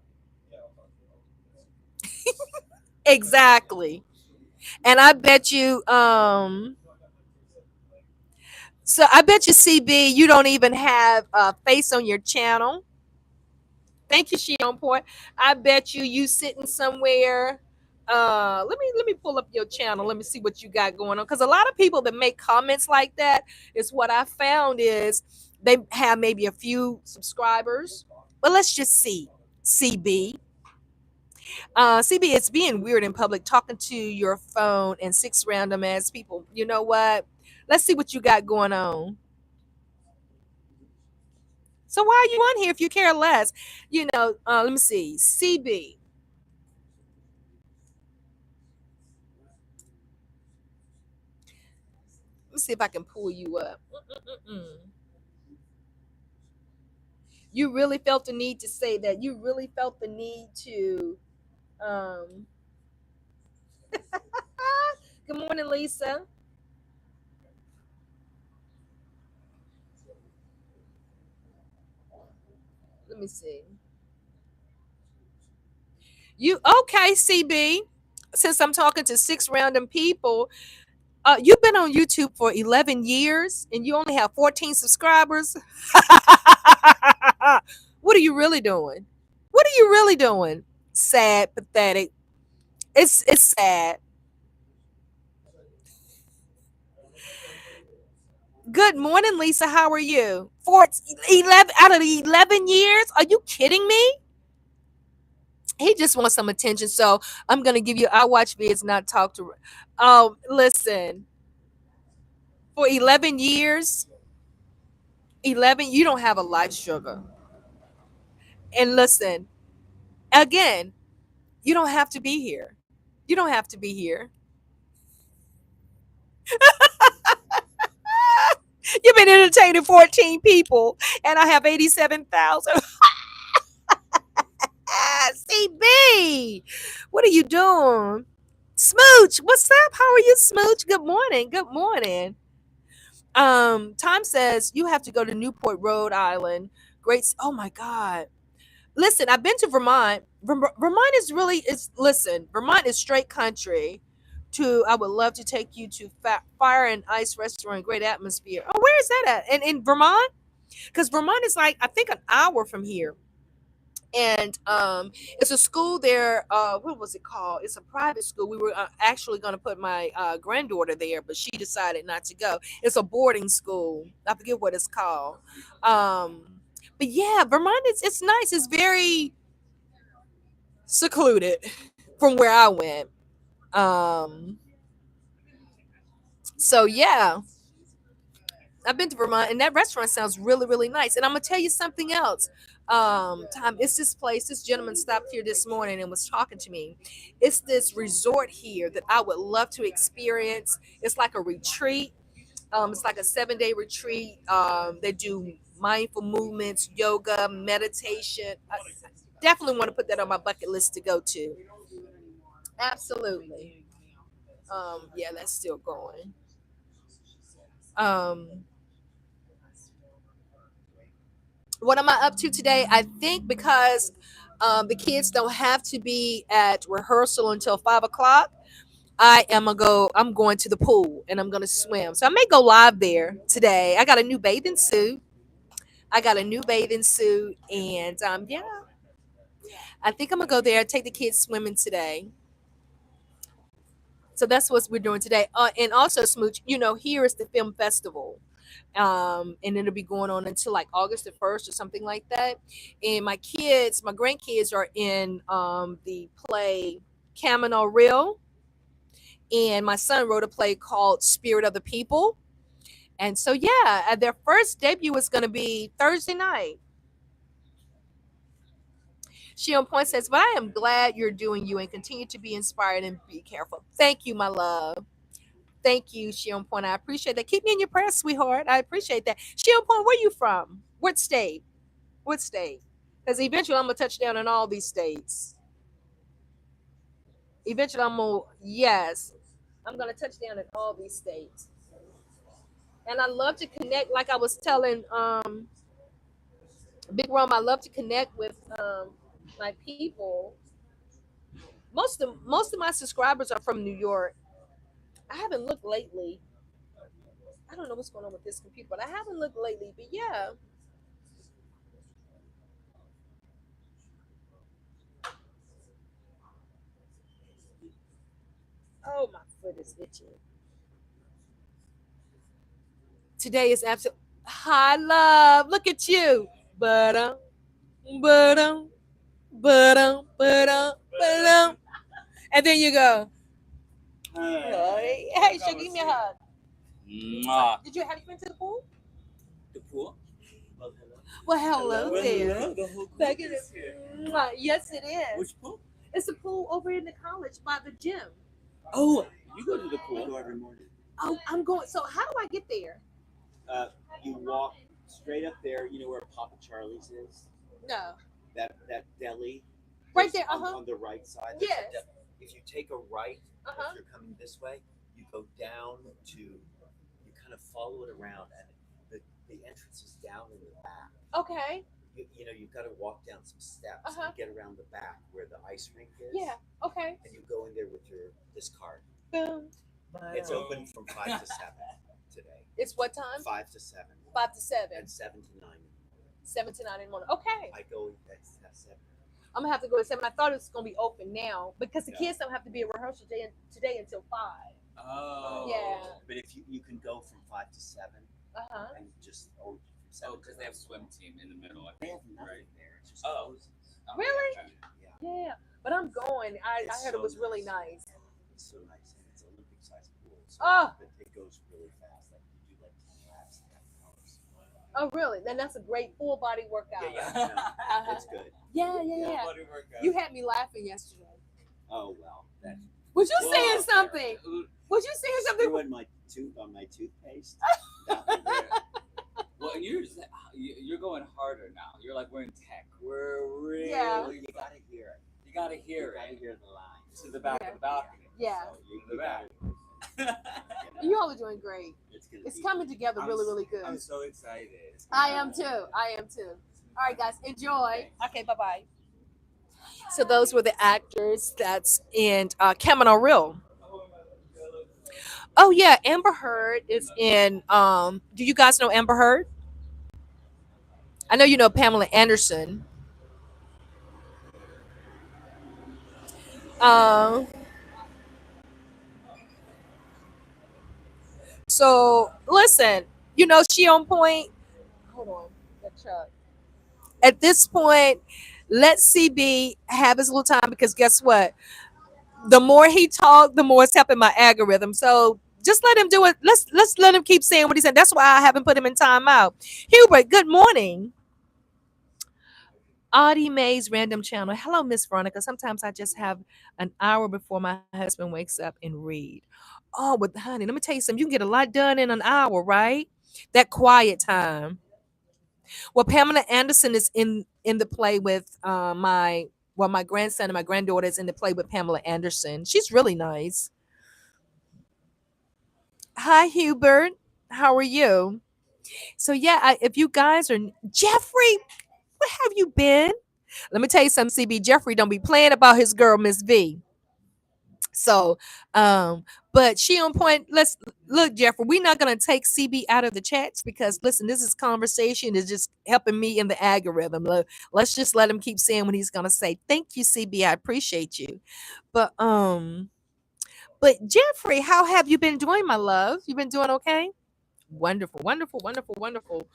Exactly. And I bet you, so I bet you, CB, you don't even have a face on your channel. Thank you, she on point. I bet you sitting somewhere. Let me pull up your channel. Let me see what you got going on. Because a lot of people that make comments like that is what I found is they have maybe a few subscribers. But let's just see. CB. CB, it's being weird in public talking to your phone and six random ass people. You know what? Let's see what you got going on. So why are you on here if you care less? Let me see. CB. Let me see if I can pull you up. Mm-mm-mm. You really felt the need to say that. You really felt the need to. Um, Good morning, Lisa. Let me see. You okay, CB? Since I'm talking to six random people, you've been on YouTube for 11 years and you only have 14 subscribers. What are you really doing? What are you really doing? Sad, pathetic. It's sad. Good morning, Lisa. How are you? 11 out of the 11 years? Are you kidding me? He just wants some attention. So I'm going to give you, I watch vids, not talk to. Oh, listen, for 11 years, 11, you don't have a life, sugar. And listen, again, you don't have to be here. You don't have to be here. You've been entertaining 14 people, and I have 87,000. CB, what are you doing? Smooch, what's up? How are you, Smooch? Good morning. Good morning. Tom says you have to go to Newport, Rhode Island. Great. Oh my God. Listen, I've been to Vermont. Vermont is really is listen. Vermont is straight country. I would love to take you to Fire and Ice Restaurant. Great atmosphere. Oh, where is that at? In Vermont? Because Vermont is like I think an hour from here. And it's a school there. What was it called? It's a private school. We were actually going to put my granddaughter there, but she decided not to go. It's a boarding school. I forget what it's called. Um, but yeah, Vermont is it's nice. It's very secluded from where I went. Um, so yeah, I've been to Vermont, and that restaurant sounds really, really nice. And I'm gonna tell you something else. Tom, it's this place. This gentleman stopped here this morning and was talking to me. It's this resort here that I would love to experience. It's like a retreat. It's like a 7-day retreat. They do mindful movements, yoga, meditation. I definitely want to put that on my bucket list to go to. Absolutely. Yeah, that's still going. Um, what am I up to today? I think because the kids don't have to be at rehearsal until 5 o'clock. I'm going to the pool and I'm gonna swim. So I may go live there today. I got a new bathing suit. And yeah, I think I'm gonna go there. Take the kids swimming today. So that's what we're doing today. And also, Smooch, here is the film festival. And it'll be going on until like August the 1st or something like that. And my grandkids are in the play Camino Real, and my son wrote a play called Spirit of the People. And so yeah, their first debut is going to be Thursday night. She on point says, "But I am glad you're doing you and continue to be inspired and be careful." Thank you, my love. Thank you, She on point. I appreciate that. Keep me in your prayers, sweetheart. I appreciate that. She on point. Where you from? What state? What state? Because eventually I'm gonna touch down in all these states. Eventually I'm gonna, yes, I'm gonna touch down in all these states. And I love to connect, like I was telling Big Rum, I love to connect with my people. Most of my subscribers are from New York. I haven't looked lately. I don't know what's going on with this computer, but I haven't looked lately. But yeah. Oh, my foot is itching. Today is absolute high love. Look at you. But but but and then you go. Hey, sugar, give me a hug.
Mwah.
Did you have you been to the pool?
The pool?
Well, hello there.
Hello, the whole group
Back in
is here.
Yes, it is.
Which pool?
It's a pool over in the college by the gym.
Oh, you go to the pool.
I go every morning.
Oh, I'm going. So how do I get there?
You walk straight up there. You know where Papa Charlie's is?
No.
That deli.
Right there.
On the right side. there's a
Yes.
If you take a right,
Uh-huh.
if you're coming this way, you go down to. You kind of follow it around, and the entrance is down in the back.
Okay.
You know, you've got to walk down some steps
Uh-huh.
and get around the back where the ice rink is.
Yeah. Okay.
And you go in there with this card.
Boom.
It's open from 5 to 7 today.
It's what time?
5 to 7.
5 to 7.
And 7 to 9.
7 to 9 in the morning. Okay.
I go at 7.
I'm gonna have to go to 7. I thought it was gonna be open now because the
Yeah.
kids don't have to be at rehearsal today until 5.
Oh.
Yeah.
But if you can go from 5 to 7
Uh-huh.
and just from 7
Oh, because they have swim team in the middle. I
they
think,
have nothing
right?
there. It's just
Oh.
hoses.
Oh,
Really?
okay.
Yeah.
Yeah. But I'm going. I
It's
heard
so
it was really
nice.
nice.
It's so nice, and it's Olympic sized pool. So
Oh.
it goes really fast. Like you do like 10 laps in half an hour.
Oh, really? Then that's a great full body workout.
Yeah.
Uh-huh.
It's good.
Yeah.
Yeah, body workout.
You had me laughing yesterday.
Oh well. That
Was you
Whoa.
saying something? Was you saying something?
screwing my tooth on my toothpaste.
Well, and you're going harder now. You're like we're in tech. We're really.
Yeah.
You gotta hear it.
You gotta
You
hear
gotta
it
hear the lines.
to the back
Yeah.
of the balcony.
Yeah.
So you
The back.
You all are doing great. It's
be-
coming together
I'm
really,
s-
really good.
I'm so excited.
I am too. All right, guys, enjoy. Okay, bye bye. So those were the actors that's in Camino Real. Oh yeah, Amber Heard is in. Do you guys know Amber Heard? I know you know Pamela Anderson. Um, so listen, you know she on point. Hold on, that truck. At this point, let CB have his little time because guess what? The more he talk, the more it's helping my algorithm. So just let him do it. Let's let him keep saying what he said. That's why I haven't put him in timeout. Hubert, good morning. Audie Mae's random channel. Hello, Miss Veronica. Sometimes I just have an hour before my husband wakes up and read. Oh, but honey, let me tell you something. You can get a lot done in an hour, right? That quiet time. Well, Pamela Anderson is in the play with my grandson and my granddaughter is in the play with Pamela Anderson. She's really nice. Hi, Hubert. How are you? So yeah, if you guys are Jeffrey, where have you been? Let me tell you something, CB. Jeffrey don't be playing about his girl, Miss V. So, but she on point. Let's look, Jeffrey. We're not gonna take CB out of the chats because listen, this is conversation is just helping me in the algorithm. Let's just let him keep saying what he's gonna say. Thank you, CB. I appreciate you. But but Jeffrey, how have you been doing, my love? You been doing okay? Wonderful, wonderful, wonderful, wonderful.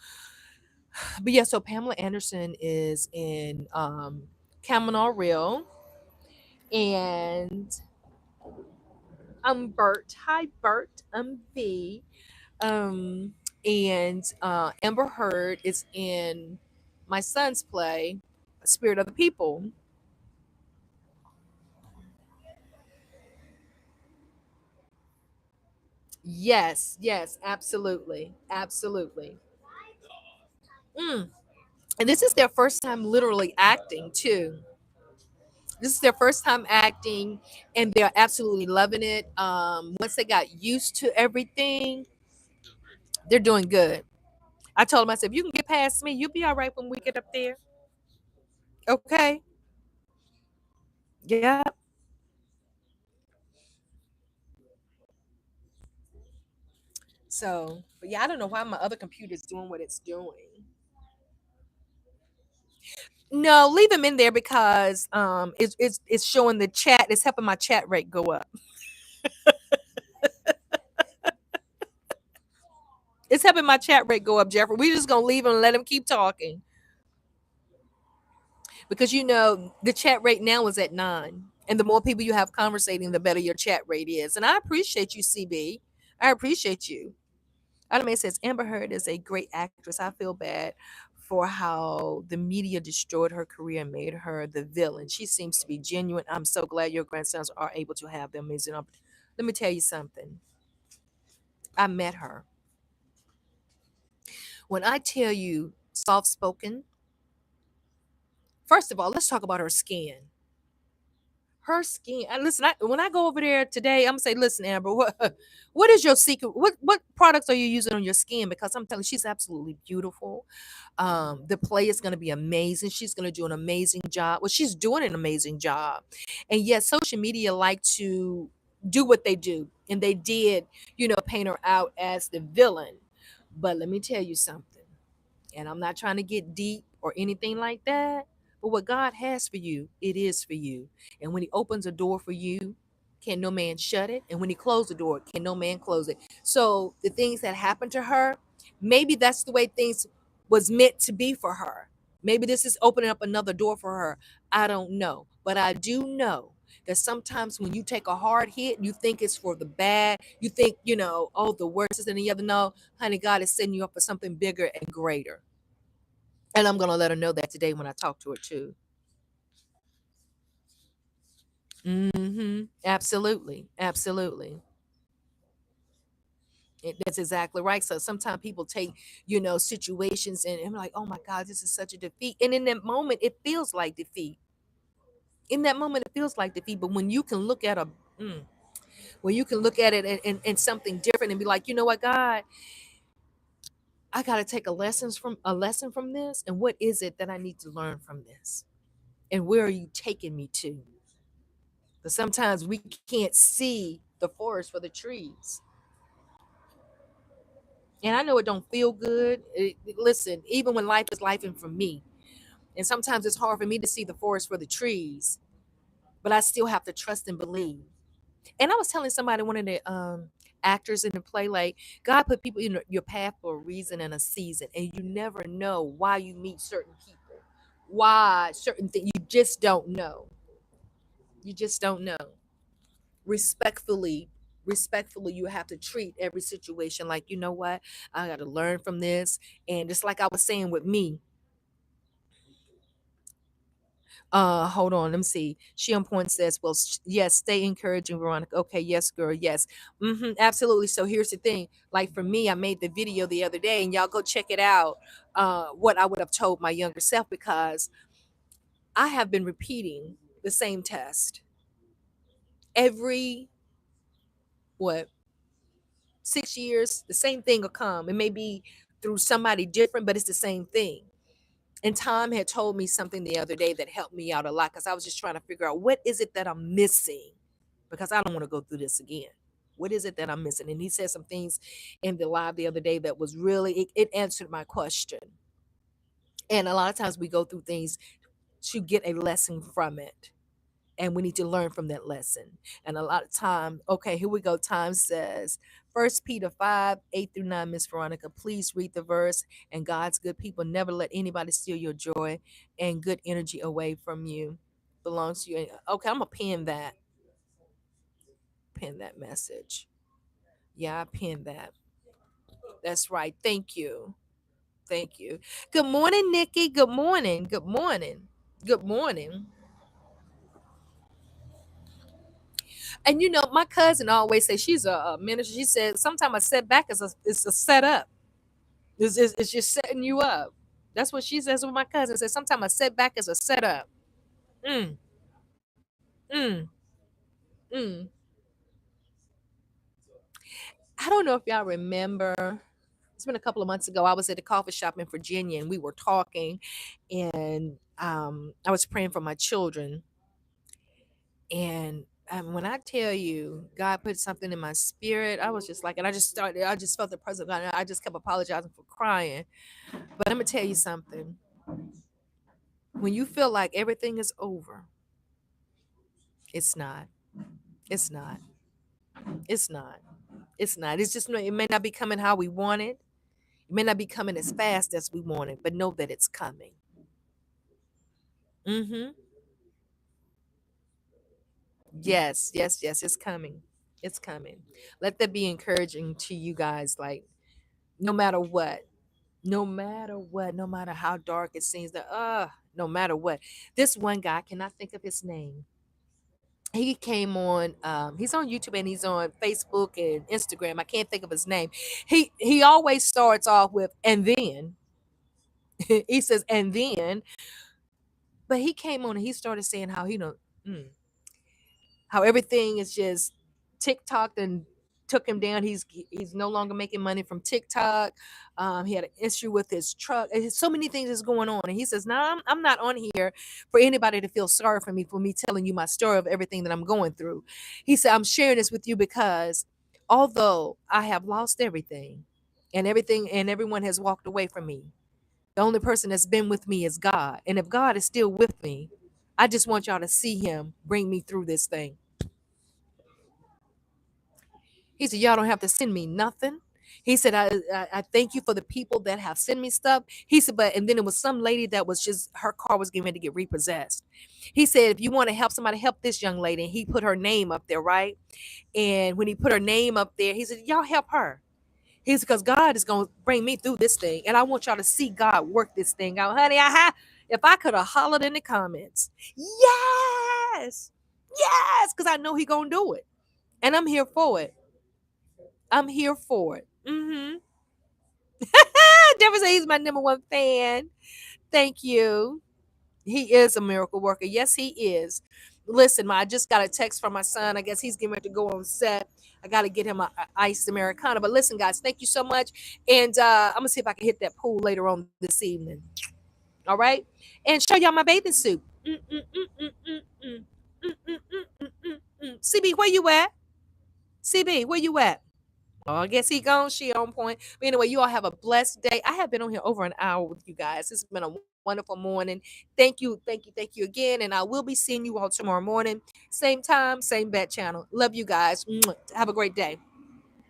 But yeah, so Pamela Anderson is in Camino Real, and I'm Bert. Hi, Bert. I'm V. And Amber Heard is in my son's play, Spirit of the People. Yes, yes, absolutely, absolutely. Mm. And this is their first time literally acting too. This is their first time acting, and they're absolutely loving it. Once they got used to everything, they're doing good. I told them, I said, if you can get past me, you'll be all right when we get up there. Okay. Yep. So, but yeah, I don't know why my other computer is doing what it's doing. No, leave them in there because it's showing the chat. It's helping my chat rate go up. It's helping my chat rate go up, Jeffrey. We're just gonna leave them and let them keep talking because the chat rate now is at 9, and the more people you have conversating, the better your chat rate is. And I appreciate you, CB. I appreciate you. Anime says Amber Heard is a great actress. I feel bad for how the media destroyed her career and made her the villain. She seems to be genuine. I'm so glad your grandsons are able to have the amazing. Let me tell you something. I met her. When I tell you soft spoken, first of all, let's talk about her skin. Her skin. Listen, when I go over there today, I'm gonna say, listen, Amber, what is your secret? What products are you using on your skin? Because I'm telling you, she's absolutely beautiful. The play is going to be amazing. She's going to do an amazing job. Well, she's doing an amazing job. And yes, social media like to do what they do. And they did, paint her out as the villain. But let me tell you something. And I'm not trying to get deep or anything like that. But what God has for you, it is for you. And when He opens a door for you, can no man shut it? And when He closes the door, can no man close it? So the things that happened to her, maybe that's the way things was meant to be for her. Maybe this is opening up another door for her. I don't know. But I do know that sometimes when you take a hard hit, you think it's for the bad. You think, oh, the worst is in the other. No, honey, God is setting you up for something bigger and greater. And I'm going to let her know that today when I talk to her too. Absolutely. Absolutely. That's exactly right. So sometimes people take, situations and I'm like, oh my God, this is such a defeat. And in that moment, it feels like defeat. In that moment, it feels like defeat. But when you can look at mm, when you can look at it and something different and be like, you know what, God, I got to take a lesson from this. And what is it that I need to learn from this? And where are you taking me to? But sometimes we can't see the forest for the trees. And I know it don't feel good. Listen, even when life is life and for me, and sometimes it's hard for me to see the forest for the trees, but I still have to trust and believe. And I was telling somebody, one of the actors in the play, like God put people in your path for a reason and a season, and you never know why you meet certain people, why certain things. You just don't know. You just don't know. Respectfully, you have to treat every situation like, you know what, I got to learn from this. And just like I was saying with me, hold on, let me see. She on point says, well, yes, stay encouraging, Veronica. Okay, yes, girl, yes. Absolutely. So here's the thing, like for me, I made the video the other day, and y'all go check it out, what I would have told my younger self, because I have been repeating the same test every, what, 6 years. The same thing will come. It may be through somebody different, but it's the same thing. And Tom had told me something the other day that helped me out a lot, because I was just trying to figure out, what is it that I'm missing, because I don't want to go through this again. What is it that I'm missing? And he said some things in the live the other day that was really, it answered my question. And a lot of times we go through things to get a lesson from it, and we need to learn from that lesson. And a lot of time, okay, here we go. Time says, 1 Peter 5:8-9, Miss Veronica, please read the verse. And God's good people, never let anybody steal your joy and good energy away from you. Belongs to you. Okay, I'm gonna pin that message. Yeah, I pinned that. That's right. Thank you. Thank you. Good morning, Nikki. Good morning. Good morning. Good morning. And my cousin always say, she's a minister. She said sometimes a setback is a setup. It's just setting you up. That's what she says with my cousin. Says sometimes a setback is a setup. Mm, mm, mm. I don't know if y'all remember. It's been a couple of months ago. I was at a coffee shop in Virginia and we were talking, and I was praying for my children. And when I tell you, God put something in my spirit, I was just like, and I just felt the presence of God. And I just kept apologizing for crying. But I'm going to tell you something. When you feel like everything is over, it's not. It's not. It's not. It's not. It's just, it may not be coming how we want it. It may not be coming as fast as we want it, but know that it's coming. Mm-hmm. Yes, yes, yes. It's coming. It's coming. Let that be encouraging to you guys. Like, no matter what, no matter what, no matter how dark it seems, that no matter what. This one guy, I cannot think of his name. He came on. He's on YouTube and he's on Facebook and Instagram. I can't think of his name. He always starts off with "and then." He says "and then," but he came on and he started saying how mm, how everything is just TikTok and took him down. He's no longer making money from TikTok. He had an issue with his truck. And so many things is going on, and he says, "No, I'm not on here for anybody to feel sorry for me telling you my story of everything that I'm going through." He said, "I'm sharing this with you because although I have lost everything and everyone has walked away from me, the only person that's been with me is God. And if God is still with me, I just want y'all to see Him bring me through this thing." He said, "Y'all don't have to send me nothing." He said, I thank you for the people that have sent me stuff." He said, and then it was some lady that was just, her car was getting ready to get repossessed. He said, "If you want to help somebody, help this young lady." And he put her name up there, right? And when he put her name up there, he said, "Y'all help her." He said, "Because God is going to bring me through this thing. And I want y'all to see God work this thing out." Honey, if I could have hollered in the comments, yes, yes, because I know He going to do it. And I'm here for it. I'm here for it. Mm-hmm. Deborah said he's my number one fan. Thank you. He is a miracle worker. Yes, he is. Listen, I just got a text from my son. I guess he's getting ready to go on set. I got to get him a iced Americano. But listen, guys, thank you so much. And I'm going to see if I can hit that pool later on this evening. All right? And show y'all my bathing suit. CB, where you at? CB, where you at? Oh, I guess he gone. She on point. But anyway, you all have a blessed day. I have been on here over an hour with you guys. It's been a wonderful morning. Thank you, thank you, thank you again. And I will be seeing you all tomorrow morning. Same time, same bat channel. Love you guys. Have a great day.